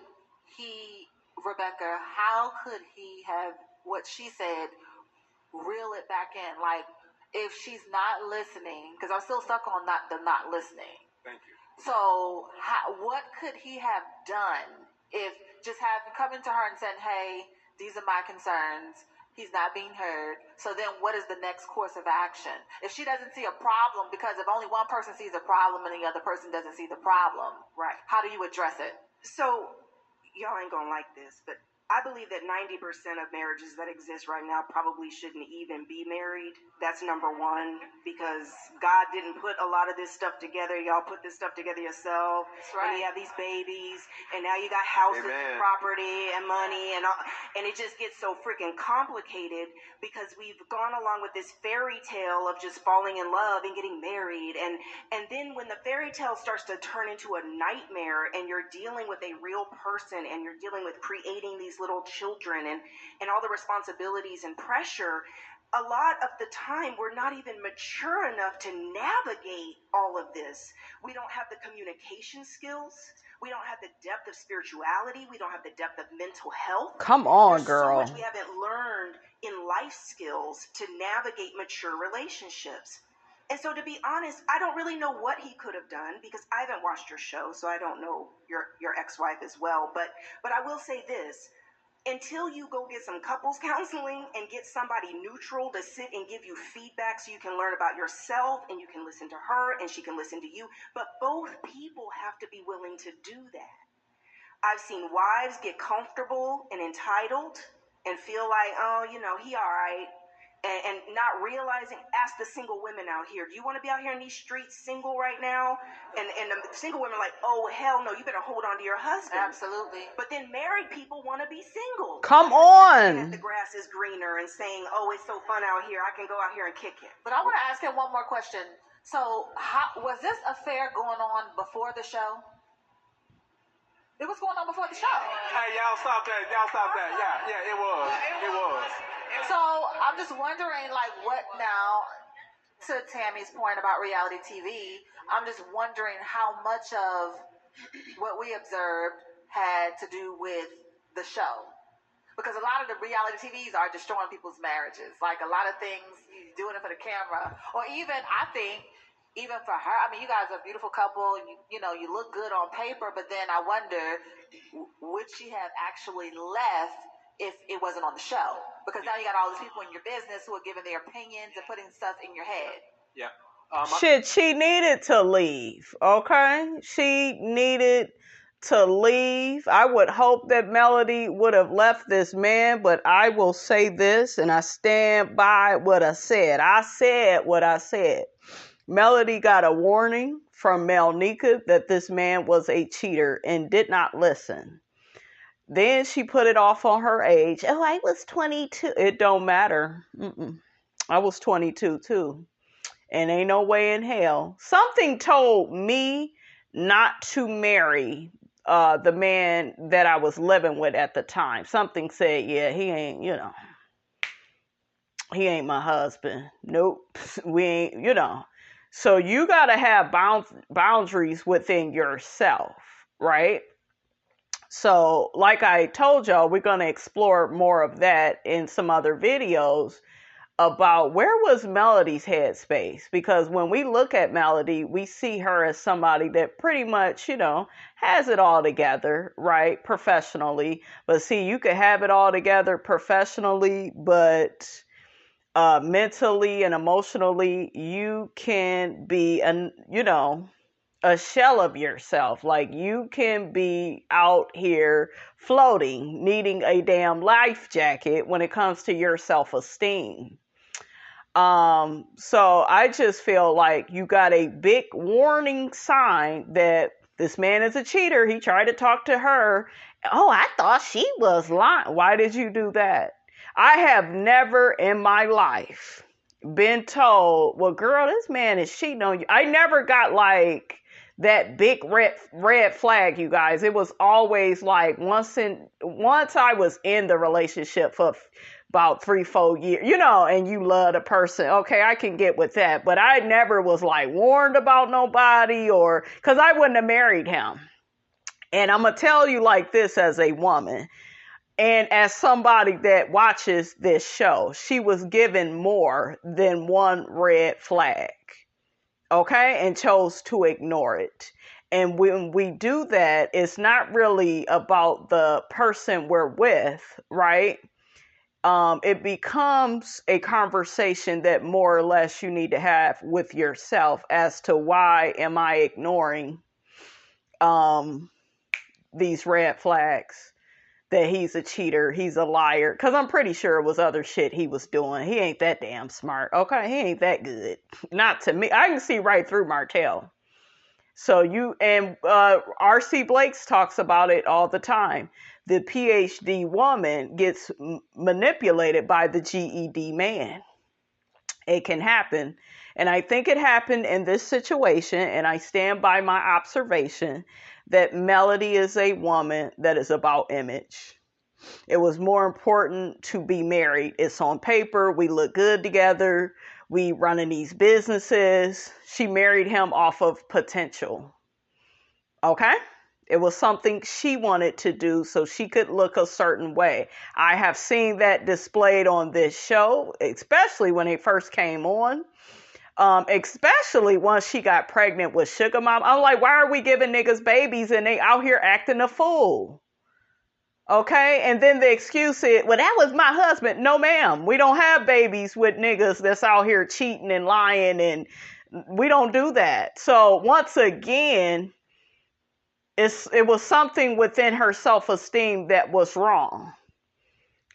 B: he have what she said, reel it back in? Like, if she's not listening, because I'm still stuck on not listening.
C: Thank you.
B: So what could he have done if just coming to her and saying, hey, these are my concerns, he's not being heard, so then what is the next course of action? If she doesn't see a problem, because if only one person sees a problem and the other person doesn't see the problem,
H: right?
B: How do you address it?
H: So, y'all ain't gonna like this, but I believe that 90% of marriages that exist right now probably shouldn't even be married. That's number one, because God didn't put a lot of this stuff together. Y'all put this stuff together yourself.
B: That's right.
H: And you have these babies, and now you got houses and property and money, and all, and it just gets so freaking complicated because we've gone along with this fairy tale of just falling in love and getting married. And then when the fairy tale starts to turn into a nightmare and you're dealing with a real person and you're dealing with creating these little children and all the responsibilities and pressure, a lot of the time we're not even mature enough to navigate all of this. We don't have the communication skills. We don't have the depth of spirituality. We don't have the depth of mental health.
D: Come on,
H: There's
D: girl.
H: so much we haven't learned in life skills to navigate mature relationships. And so, to be honest, I don't really know what he could have done because I haven't watched your show, so I don't know your ex-wife as well. But I will say this. Until you go get some couples counseling and get somebody neutral to sit and give you feedback so you can learn about yourself and you can listen to her and she can listen to you. But both people have to be willing to do that. I've seen wives get comfortable and entitled and feel like, oh, you know, he all right. And not realizing, ask the single women out here, do you want to be out here in these streets single right now? And the single women are like, oh, hell no, you better hold on to your husband.
B: Absolutely.
H: But then married people want to be single.
D: Come
H: And
D: on.
H: the grass is greener and saying, oh, it's so fun out here, I can go out here and kick it.
B: But I want to ask him one more question. So, was this affair going on before the show? It was going on before the show.
C: Hey, y'all stop that. Yeah, it was. It was.
B: So, I'm just wondering, like, what now, to Tammy's point about reality TV, I'm just wondering how much of what we observed had to do with the show. Because a lot of the reality TVs are destroying people's marriages. Like, a lot of things, you're doing it for the camera. Or even, I think, even for her, I mean, you guys are a beautiful couple. You know, you look good on paper, but then I wonder, would she have actually left if it wasn't on the show? Because now you got all these people in your business who are giving their opinions and putting stuff in your head.
C: Yeah.
D: Shit, she needed to leave, okay? She needed to leave. I would hope that Melody would have left this man, but I will say this, and I stand by what I said. I said what I said. Melody got a warning from Melnika that this man was a cheater and did not listen. Then she put it off on her age. Oh, I was 22. It don't matter. I was 22 too. And ain't no way in hell. Something told me not to marry the man that I was living with at the time. Something said, yeah, he ain't, you know, he ain't my husband. Nope. We ain't, you know. So you got to have boundaries within yourself, right? So like I told y'all, we're going to explore more of that in some other videos about where was Melody's headspace. Because when we look at Melody, we see her as somebody that pretty much, you know, has it all together, right? Professionally. But see, you could have it all together professionally, but mentally and emotionally, you can be, a shell of yourself. Like you can be out here floating, needing a damn life jacket when it comes to your self-esteem. So I just feel like you got a big warning sign that this man is a cheater. He tried to talk to her. Oh, I thought she was lying. Why did you do that? I have never in my life been told, well, girl, this man is cheating on you. I never got like that big red flag, you guys. It was always like once I was in the relationship for about 3-4 years, you know, and you love the person. Okay, I can get with that. But I never was like warned about nobody or because I wouldn't have married him. And I'm going to tell you like this as a woman. And as somebody that watches this show, she was given more than one red flag, okay, and chose to ignore it. And when we do that, it's not really about the person we're with, right? It becomes a conversation that more or less you need to have with yourself as to why am I ignoring these red flags that he's a cheater, he's a liar. Because I'm pretty sure it was other shit he was doing. He ain't that damn smart, okay? He ain't that good. Not to me. I can see right through Martell. So R.C. Blakes talks about it all the time. The PhD woman gets manipulated by the GED man. It can happen. And I think it happened in this situation, and I stand by my observation that Melody is a woman that is about image. It was more important to be married. It's on paper. We look good together. We running these businesses. She married him off of potential. Okay? It was something she wanted to do so she could look a certain way. I have seen that displayed on this show, especially when it first came on. Especially once she got pregnant with Sugar Mom. I'm like, why are we giving niggas babies and they out here acting a fool? Okay? And then the excuse is, well, that was my husband. No, ma'am. We don't have babies with niggas that's out here cheating and lying, and we don't do that. So once again, it was something within her self-esteem that was wrong.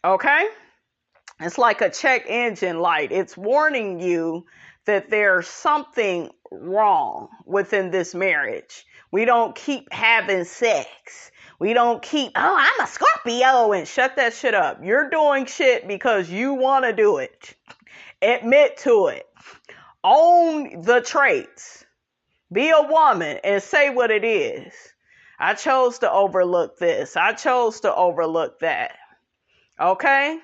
D: Okay? It's like a check engine light. It's warning you that there's something wrong within this marriage. We don't keep having sex. We don't keep, oh, I'm a Scorpio, and shut that shit up. You're doing shit because you want to do it. Admit to it. Own the traits. Be a woman and say what it is. I chose to overlook this. I chose to overlook that. Okay?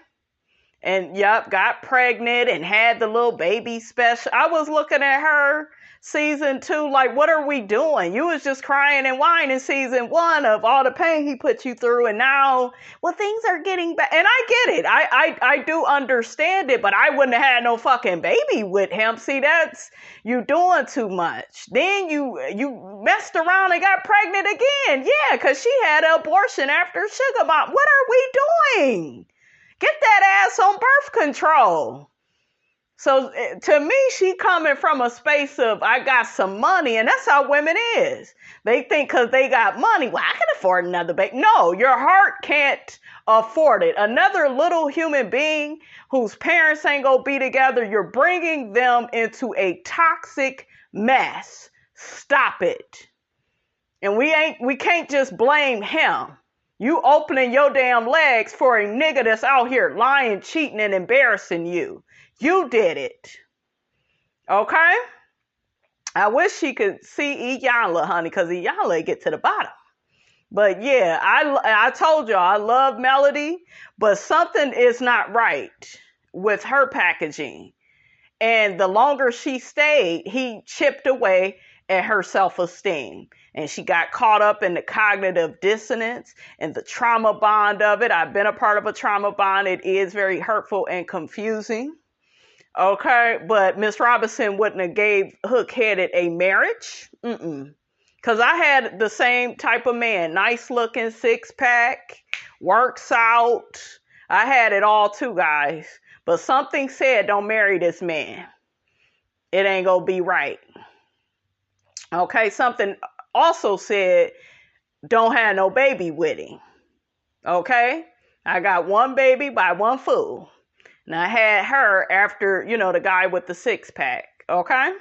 D: And yep, got pregnant and had the little baby special. I was looking at her season 2 like, what are we doing? You was just crying and whining season 1 of all the pain he put you through, and now, well, things are getting better. And I get it. I do understand it, but I wouldn't have had no fucking baby with him. See, that's you doing too much. Then you messed around and got pregnant again. Yeah, because she had an abortion after Sugar Mom. What are we doing? Get that ass on birth control. So to me, she coming from a space of, I got some money, and that's how women is. They think because they got money, well, I can afford another baby. No, your heart can't afford it. Another little human being whose parents ain't gonna be together, you're bringing them into a toxic mess. Stop it. And we can't just blame him. You opening your damn legs for a nigga that's out here lying, cheating, and embarrassing you. You did it. Okay? I wish she could see Iyanla, honey, because Iyanla get to the bottom. But yeah, I told y'all I love Melody, but something is not right with her packaging. And the longer she stayed, he chipped away at her self-esteem. And she got caught up in the cognitive dissonance and the trauma bond of it. I've been a part of a trauma bond. It is very hurtful and confusing. Okay, but Miss Robinson wouldn't have gave Hook-Headed a marriage. Because I had the same type of man. Nice looking, 6-pack, works out. I had it all too, guys. But something said, don't marry this man. It ain't gonna be right. Okay, something also said, don't have no baby with him. Okay, I got one baby by one fool. And I had her after, the guy with the 6-pack. Okay.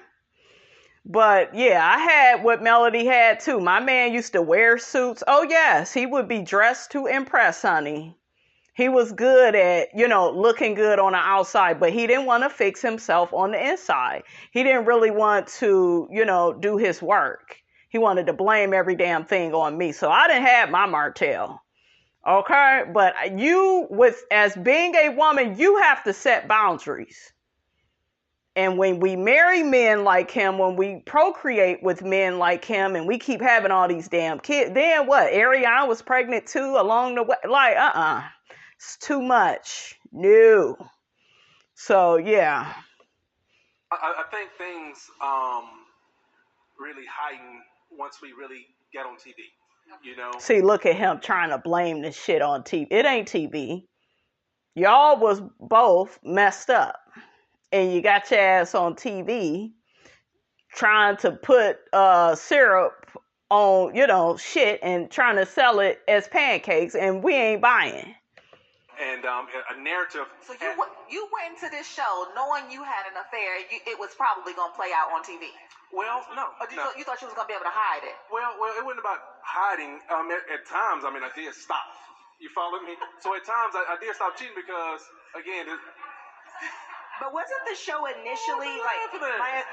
D: But yeah, I had what Melody had too. My man used to wear suits. Oh yes, he would be dressed to impress, honey. He was good at, looking good on the outside, but he didn't want to fix himself on the inside. He didn't really want to, do his work. He wanted to blame every damn thing on me. So I didn't have my Martell. Okay. But as being a woman, you have to set boundaries. And when we marry men like him, when we procreate with men like him, and we keep having all these damn kids, then what? Arionne was pregnant too along the way. Like, it's too much. No. So, yeah.
C: I think things really heighten once we really get on TV,
D: See, look at him trying to blame this shit on TV. It ain't TV. Y'all was both messed up. And you got your ass on TV trying to put syrup on, shit and trying to sell it as pancakes, and we ain't buying.
C: And a narrative.
B: So you went into this show knowing you had an affair. It was probably going to play out on TV.
C: Well, no.
B: Or you thought you was going to be able to hide it?
C: Well, it wasn't about hiding. At times, I did stop. You follow me? So at times, I did stop cheating because, again,
H: But wasn't the show initially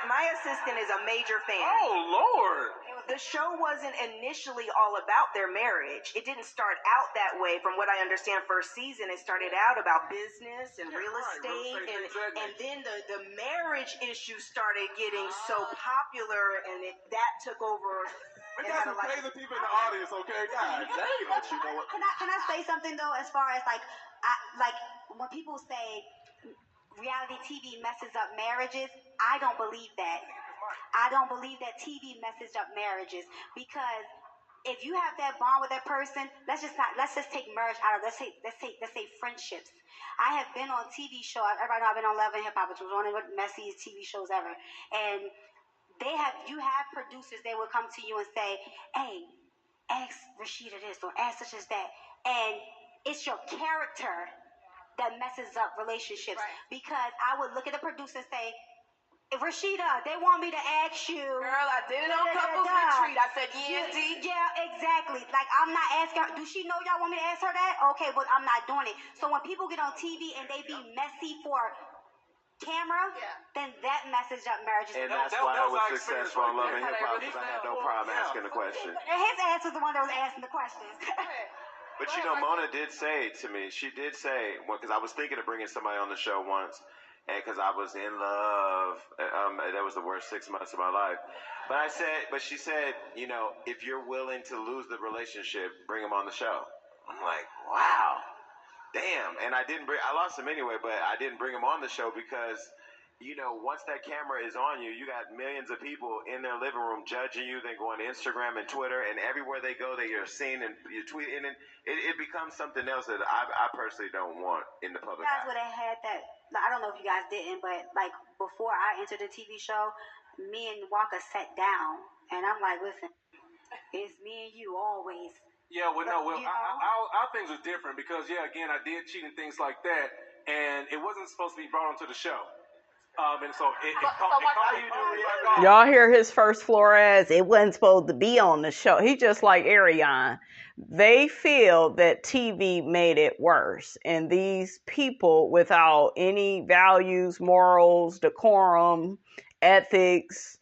H: my assistant is a major fan.
C: Oh Lord!
H: The show wasn't initially all about their marriage. It didn't start out that way. From what I understand, first season it started out about business and real estate,
C: exactly.
H: and then the marriage issue started getting so popular, and that took over.
C: We got some crazy people in the audience, okay, guys?
G: Can I say something though? As far as like when people say reality TV messes up marriages, I don't believe that. I don't believe that TV messes up marriages, because if you have that bond with that person, let's just take marriage out of let's say friendships. I have been on TV shows. Everybody know I've been on Love and Hip Hop, which was one of the messiest TV shows ever. And you have producers, they will come to you and say, hey, ask Rashida this or ask such as that. And it's your character that messes up relationships. Right. Because I would look at the producer and say, Rashida, they want me to ask you.
B: Girl, I did it on Couples Retreat. I said,
G: yeah, exactly. Like, I'm not asking her. Do she know y'all want me to ask her that? Okay, but I'm not doing it. So when people get on TV and they be messy for camera, then that messes up marriages.
E: And that's why I was successful on Love and Hip Hop, because I had no problem asking the question.
G: And his ass was the one that was asking the questions.
E: But Mona did say to me, because I was thinking of bringing somebody on the show once, and because I was in love, that was the worst 6 months of my life. But she said, if you're willing to lose the relationship, bring him on the show. I'm like, wow, damn. And I lost him anyway, but I didn't bring him on the show because, once that camera is on you, you got millions of people in their living room judging you, then going to Instagram and Twitter, and everywhere they go, you're seen and you tweet, and it becomes something else that I personally don't want in the public eye.
G: You guys would have had that. I don't know if you guys didn't, but like before I entered the TV show, me and Walker sat down, and I'm like, listen, it's me and you always.
C: Yeah, our things are different because, again, I did cheat and things like that, and it wasn't supposed to be brought onto the show. And so
D: y'all hear his first floor as it wasn't supposed to be on the show. He just like Arionne. They feel that TV made it worse. And these people without any values, morals, decorum, ethics,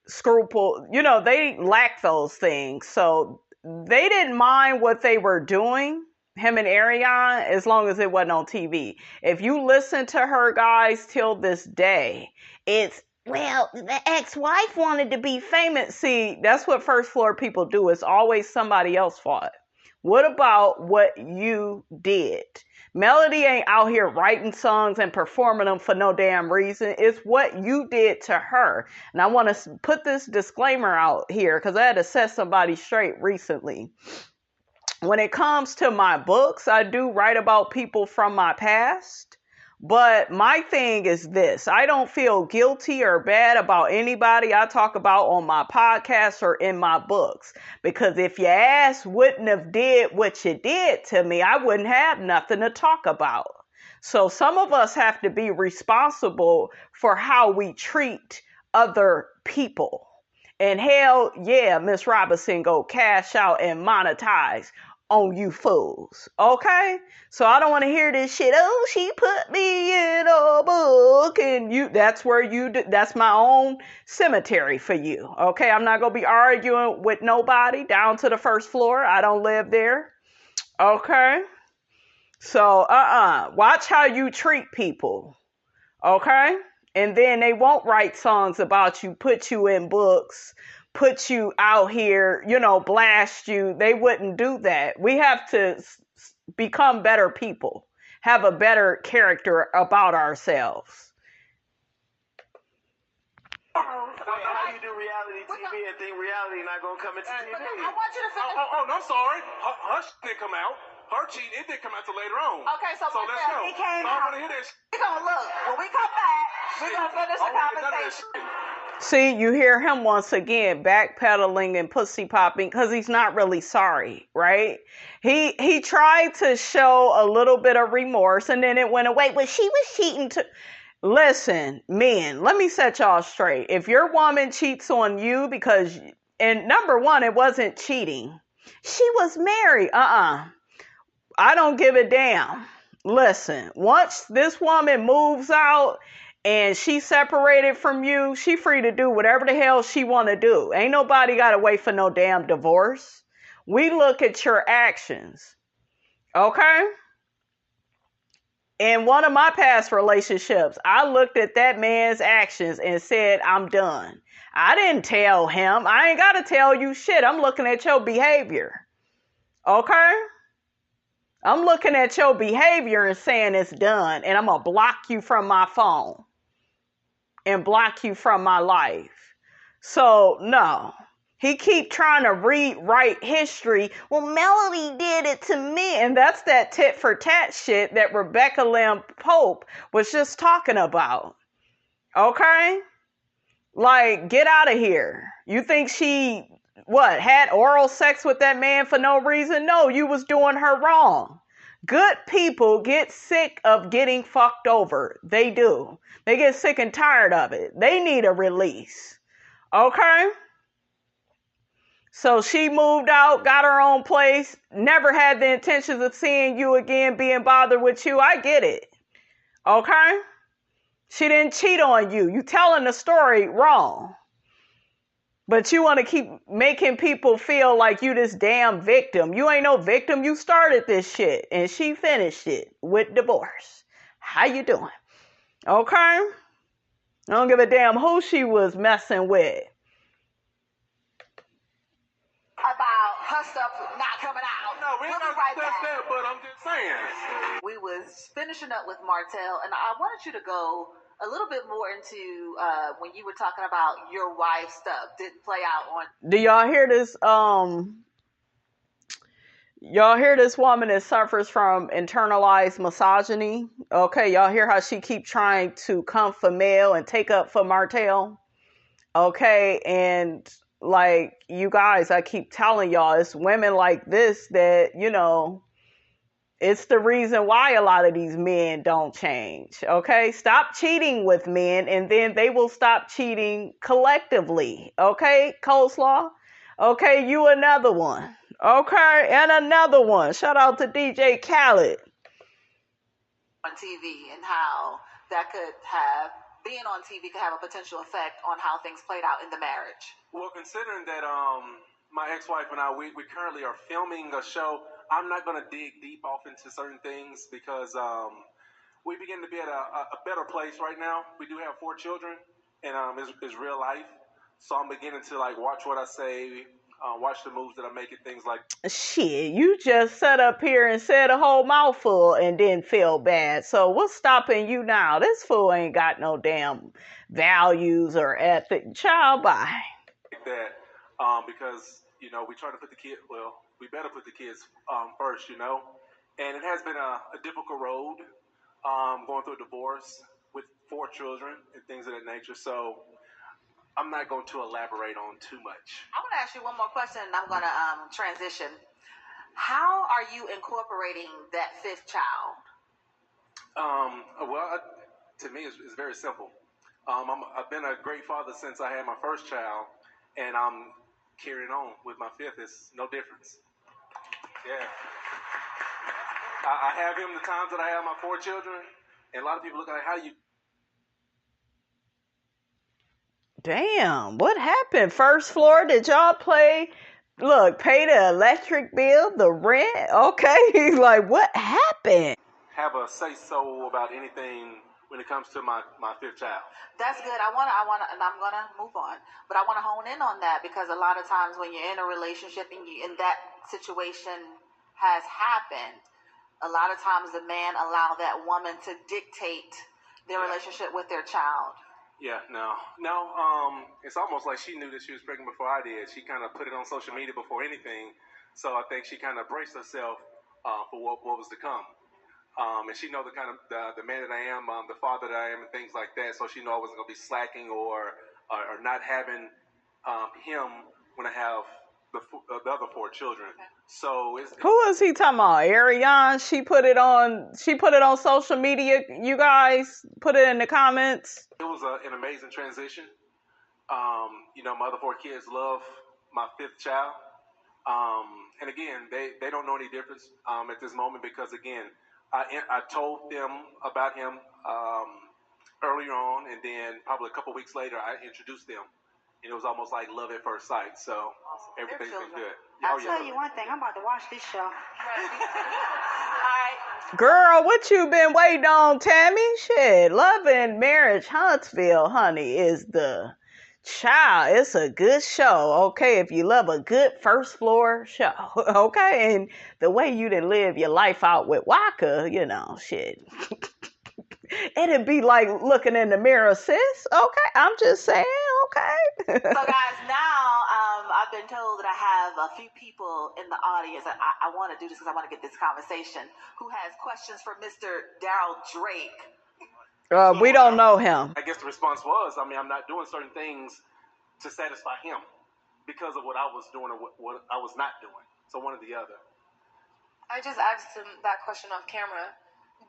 D: scruple, they lack those things. So they didn't mind what they were doing, him and Arionne, as long as it wasn't on TV. If you listen to her, guys, till this day, it's, well, the ex-wife wanted to be famous. See, that's what first floor people do. It's always somebody else's fault. What about what you did? Melody ain't out here writing songs and performing them for no damn reason. It's what you did to her. And I want to put this disclaimer out here because I had to set somebody straight recently. When it comes to my books, I do write about people from my past. But my thing is this. I don't feel guilty or bad about anybody I talk about on my podcast or in my books. Because if your ass wouldn't have did what you did to me, I wouldn't have nothing to talk about. So some of us have to be responsible for how we treat other people. And hell yeah, Miss Robinson go cash out and monetize on you fools. Okay? So I don't want to hear this shit. Oh, she put me in a book and that's where that's my own cemetery for you. Okay? I'm not going to be arguing with nobody down to the first floor. I don't live there. Okay? So, watch how you treat people. Okay? And then they won't write songs about you, put you in books, put you out here, blast you. They wouldn't do that. We have to become better people, have a better character about ourselves.
E: How you do reality TV and think reality not going to come into TV?
B: I want you to finish.
C: Oh, no, I'm sorry. Her didn't come out. Her cheating, it didn't come out till later on.
B: Okay, so
C: let's go.
G: It came
C: I
G: out.
C: want to hear that shit.
B: We're going to look. When we come back, we're going to finish the conversation.
D: See, you hear him once again backpedaling and pussy popping because he's not really sorry, right? He tried to show a little bit of remorse and then it went away. But she was cheating too. Listen, men, let me set y'all straight. If your woman cheats on you because, and number one, it wasn't cheating. She was married. I don't give a damn. Listen, once this woman moves out and she separated from you, she free to do whatever the hell she want to do. Ain't nobody got to wait for no damn divorce. We look at your actions. Okay? In one of my past relationships, I looked at that man's actions and said, I'm done. I didn't tell him. I ain't got to tell you shit. I'm looking at your behavior. Okay? I'm looking at your behavior and saying it's done. And I'm going to block you from my phone. And block you from my life. So, no. He keep trying to rewrite history. Well, Melody did it to me. And that's that tit for tat shit that Rebecca Lamh Pope was just talking about. Okay? Like, get out of here. You think she, had oral sex with that man for no reason? No, you was doing her wrong. Good people get sick of getting fucked over. They do. They get sick and tired of it. They need a release. Okay? So she moved out, got her own place, never had the intentions of seeing you again, being bothered with you. I get it. Okay? She didn't cheat on you. You telling the story wrong. But you want to keep making people feel like you this damn victim. You ain't no victim. You started this shit. And she finished it with divorce. How you doing? Okay? I don't give a damn who she was messing with.
B: About her stuff not coming out.
C: No, we ain't
B: We'll
C: gonna
B: be right
C: discuss
B: back.
C: that, but I'm just saying.
B: We was finishing up with Martell, and I wanted you to go a little bit more into when you were talking about your wife stuff didn't play out on.
D: Do y'all hear this? Y'all hear this woman that suffers from internalized misogyny? Okay, y'all hear how she keep trying to come for male and take up for Martell? Okay, and like you guys, I keep telling y'all, it's women like this that, it's the reason why a lot of these men don't change. Okay, stop cheating with men and then they will stop cheating collectively. Okay, Coleslaw? Okay, you another one. Okay, and another one. Shout out to DJ Khaled.
B: On TV and how that could have, being on TV could have a potential effect on how things played out in the marriage.
C: Well, considering that my ex-wife and I, we currently are filming a show, I'm not going to dig deep off into certain things because we begin to be at a better place right now. We do have 4 children, and it's real life. So I'm beginning to watch what I say, watch the moves that I'm making, things like.
D: Shit, you just sat up here and said a whole mouthful and didn't feel bad. So what's stopping you now? This fool ain't got no damn values or ethic. Child, bye.
C: Like that, because we try to put the kid. Well, we better put the kids first, And it has been a difficult road, going through a divorce with 4 children and things of that nature. So I'm not going to elaborate on too much.
B: I want to ask you one more question, and I'm going to transition. How are you incorporating that 5th child?
C: Well, to me, it's very simple. I've been a great father since I had my first child, and I'm carrying on with my 5th. It's no difference. Yeah. I have him the times that I have my 4 children, and a lot of people look at how do you.
D: Damn, what happened? First floor, did y'all pay the electric bill, the rent? Okay, like what happened?
C: Have a say-so about anything when it comes to my 5th child.
B: That's good. I want to, and I'm going to move on, but I want to hone in on that because a lot of times when you're in a relationship and that situation has happened, a lot of times the man allow that woman to dictate their relationship with their child.
C: Yeah, no. It's almost like she knew that she was pregnant before I did. She kind of put it on social media before anything, so I think she kind of braced herself for what was to come. And she know the kind of the man that I am, the father that I am, and things like that. So she know I wasn't gonna be slacking or or not having him when I have the other 4 children. So
D: who is he talking about? Arionne? She put it on social media. You guys put it in the comments.
C: It was an amazing transition. My other 4 kids love my 5th child. And again, they don't know any difference at this moment because, again, I told them about him earlier on, and then probably a couple weeks later, I introduced them. And it was almost like love at first sight. So everything's been good.
G: I'll tell you one thing. I'm about to watch this show.
F: All right.
D: Girl, what you been waiting on, Tammy? Shit, Love and Marriage Huntsville, honey, is the child. It's a good show, okay? If you love a good first floor show, okay? And the way you done live your life out with Waka, shit. It'd be like looking in the mirror, sis. Okay, I'm just saying, okay.
B: So guys, now I've been told that I have a few people in the audience. I want to do this because I want to get this conversation. Who has questions for Mr. Daryl Drake?
D: We don't know him.
C: I guess the response was, I'm not doing certain things to satisfy him because of what I was doing or what I was not doing. So one or the other.
F: I just asked him that question off camera.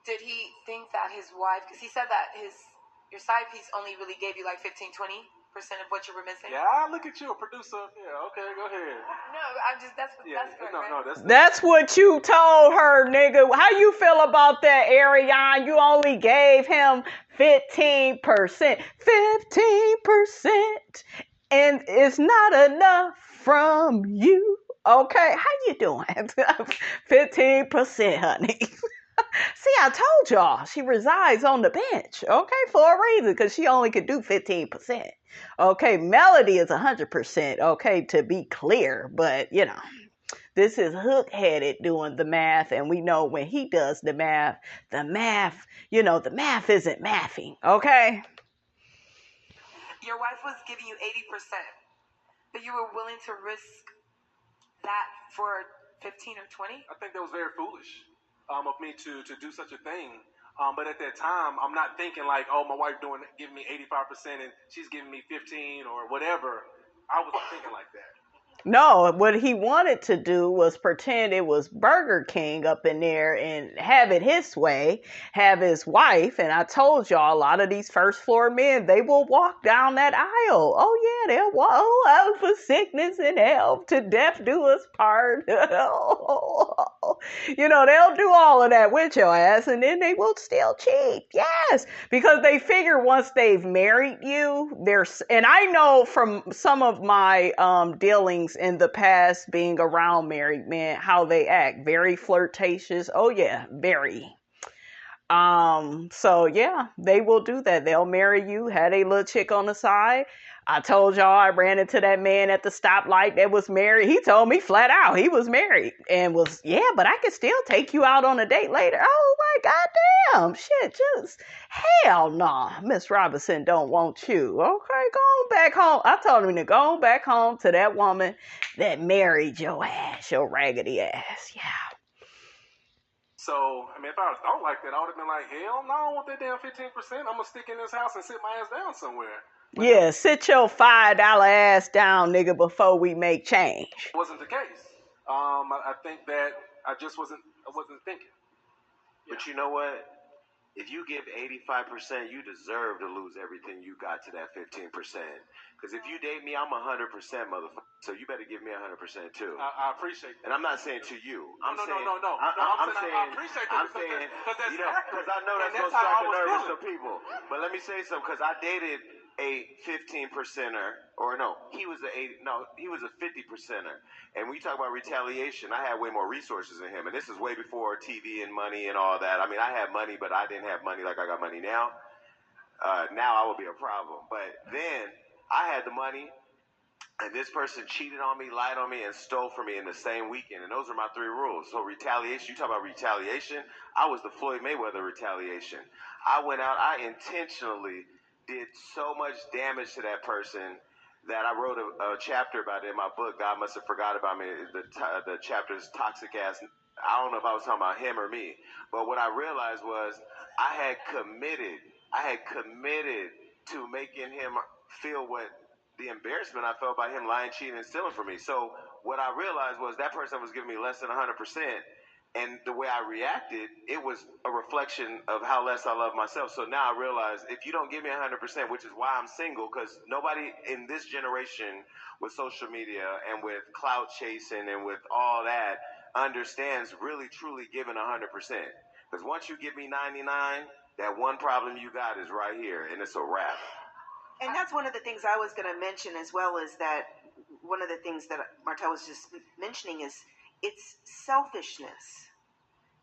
F: Did he think that his wife, because he said that your side piece only really gave you like 15-20% of what you were missing?
C: Yeah, look at you, a producer. Yeah, okay, go ahead.
F: No, that's correct, right?
D: That's what you told her, nigga. How you feel about that, Arionne? You only gave him 15%. 15%. And it's not enough from you. Okay, how you doing? 15%, honey. See, I told y'all she resides on the bench, okay, for a reason, because she only could do 15%. Okay, Melody is 100%, okay, to be clear, but, this is hook-headed doing the math, and we know when he does the math, the math isn't mathing, okay?
F: Your wife was giving you 80%, but you were willing to risk that for 15 or 20?
C: I think that was very foolish. Of me to do such a thing. But at that time, I'm not thinking like, oh, my wife giving me 85% and she's giving me 15 or whatever. I wasn't thinking like that.
D: No, what he wanted to do was pretend it was Burger King up in there and have it his way, have his wife. And I told y'all, a lot of these first floor men, they will walk down that aisle. Oh, yeah, they'll walk out for sickness and health to death do us part. They'll do all of that with your ass and then they will still cheat. Yes, because they figure once they've married you, and I know from some of my dealings in the past being around married men, how they act. Very flirtatious. Oh yeah, very. So yeah, they will do that. They'll marry you, had a little chick on the side. I told y'all I ran into that man at the stoplight that was married. He told me flat out he was married and was, but I could still take you out on a date later. Oh my goddamn shit, just hell nah. Miss Robinson don't want you. Okay, go on back home. I told him to go back home to that woman that married your ass, your raggedy ass. Yeah.
C: So, if I thought like that, I would have been like, hell no, I don't want that damn 15%. I'm going to stick in this house and sit my ass down somewhere.
D: Yeah, sit your $5 ass down, nigga, before we make change.
C: Wasn't the case. I think that I wasn't thinking.
E: But you know what? If you give 85%, you deserve to lose everything you got to that 15%. Because if you date me, I'm 100%, motherfucker. So you better give me 100% too.
C: I appreciate that.
E: And I'm not saying to you.
C: No.
E: I'm
C: saying I appreciate that
E: because I know that's going to strike a nerve with some people. But let me say something, because I dated a 15%er, or no, he was a 50%er. And when you talk about retaliation, I had way more resources than him. And this is way before TV and money and all that. I had money, but I didn't have money like I got money now. Now I would be a problem. But then I had the money, and this person cheated on me, lied on me, and stole from me in the same weekend. And those are my 3 rules. So retaliation, you talk about retaliation, I was the Floyd Mayweather retaliation. I went out, I intentionally did so much damage to that person that I wrote a chapter about it in my book. God Must Have Forgot About Me. The chapter is Toxic Ass. I don't know if I was talking about him or me, but what I realized was I had committed to making him feel the embarrassment I felt by him lying, cheating, and stealing from me. So what I realized was that person was giving me less than 100%. And the way I reacted, it was a reflection of how less I love myself. So now I realize if you don't give me 100%, which is why I'm single, because nobody in this generation with social media and with clout chasing and with all that understands really, truly giving 100%. Because once you give me 99, that one problem you got is right here, and it's a wrap.
H: And that's one of the things I was going to mention as well, is that one of the things that Martell was just mentioning is it's selfishness.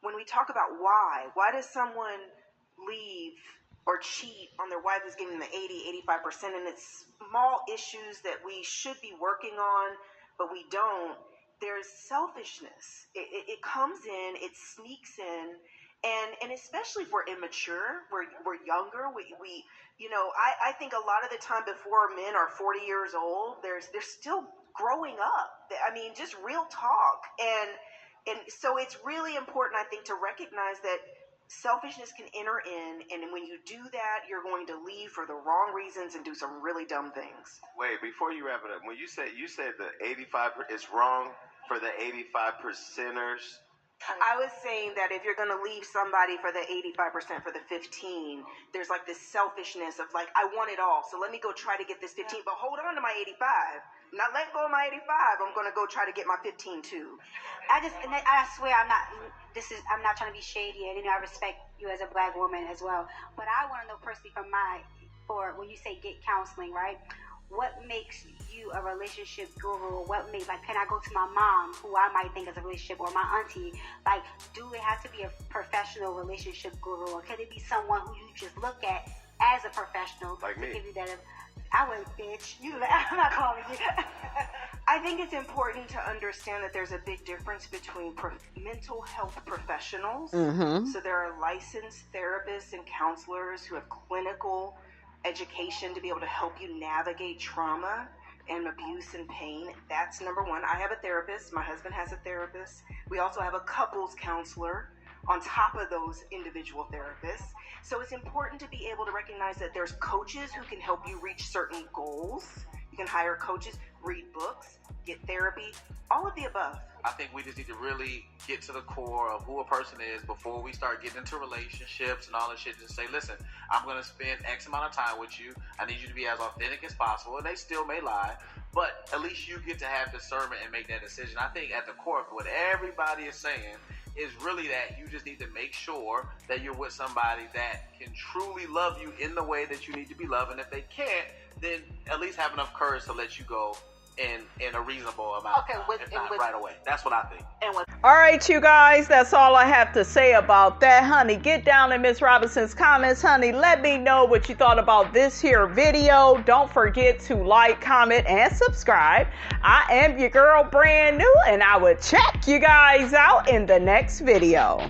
H: When we talk about why does someone leave or cheat on their wife who's giving them 80-85%, and it's small issues that we should be working on, but we don't. There's selfishness. It comes in, it sneaks in, and especially if we're immature, we're younger, we I think a lot of the time before men are 40 years old, they're still growing up. I mean, just real talk. And so it's really important, I think, to recognize that selfishness can enter in, and when you do that, you're going to leave for the wrong reasons and do some really dumb things.
E: Wait, before you wrap it up, when you said the 85, it's wrong for the 85%ers.
H: I was saying that if you're going to leave somebody for the 85% for the 15, there's like this selfishness of like, I want it all, so let me go try to get this 15, but hold on to my 85. I'm not letting go of my 85. I'm going to go try to get my 15 too.
G: I swear I'm not trying to be shady, and I respect you as a black woman as well. But I want to know personally for when you say get counseling, right? What makes you a relationship guru? What makes, like, can I go to my mom, who I might think is a relationship, or my auntie? Like, do it have to be a professional relationship guru, or can it be someone who you just look at as a professional?
E: Like me.
G: Give you that, I would, bitch. I'm not calling you.
H: I think it's important to understand that there's a big difference between mental health professionals.
D: Mm-hmm.
H: So there are licensed therapists and counselors who have clinical education to be able to help you navigate trauma and abuse and pain. That's number one. I have a therapist. My husband has a therapist. We also have a couples counselor on top of those individual therapists. So it's important to be able to recognize that there's coaches who can help you reach certain goals. You can hire coaches, read books, get therapy, all of the above.
J: I think we just need to really get to the core of who a person is before we start getting into relationships and all that shit. Just say, listen, I'm going to spend X amount of time with you. I need you to be as authentic as possible. And they still may lie, but at least you get to have discernment and make that decision. I think at the core of what everybody is saying is really that you just need to make sure that you're with somebody that can truly love you in the way that you need to be loved. And if they can't, then at least have enough courage to let you go in a reasonable amount of time, if not right away. That's what I think.
D: All right, you guys, that's all I have to say about that, honey. Get down in Miss Robinson's comments, honey. Let me know what you thought about this here video. Don't forget to like, comment, and subscribe. I am your girl, brand new, and I will check you guys out in the next video.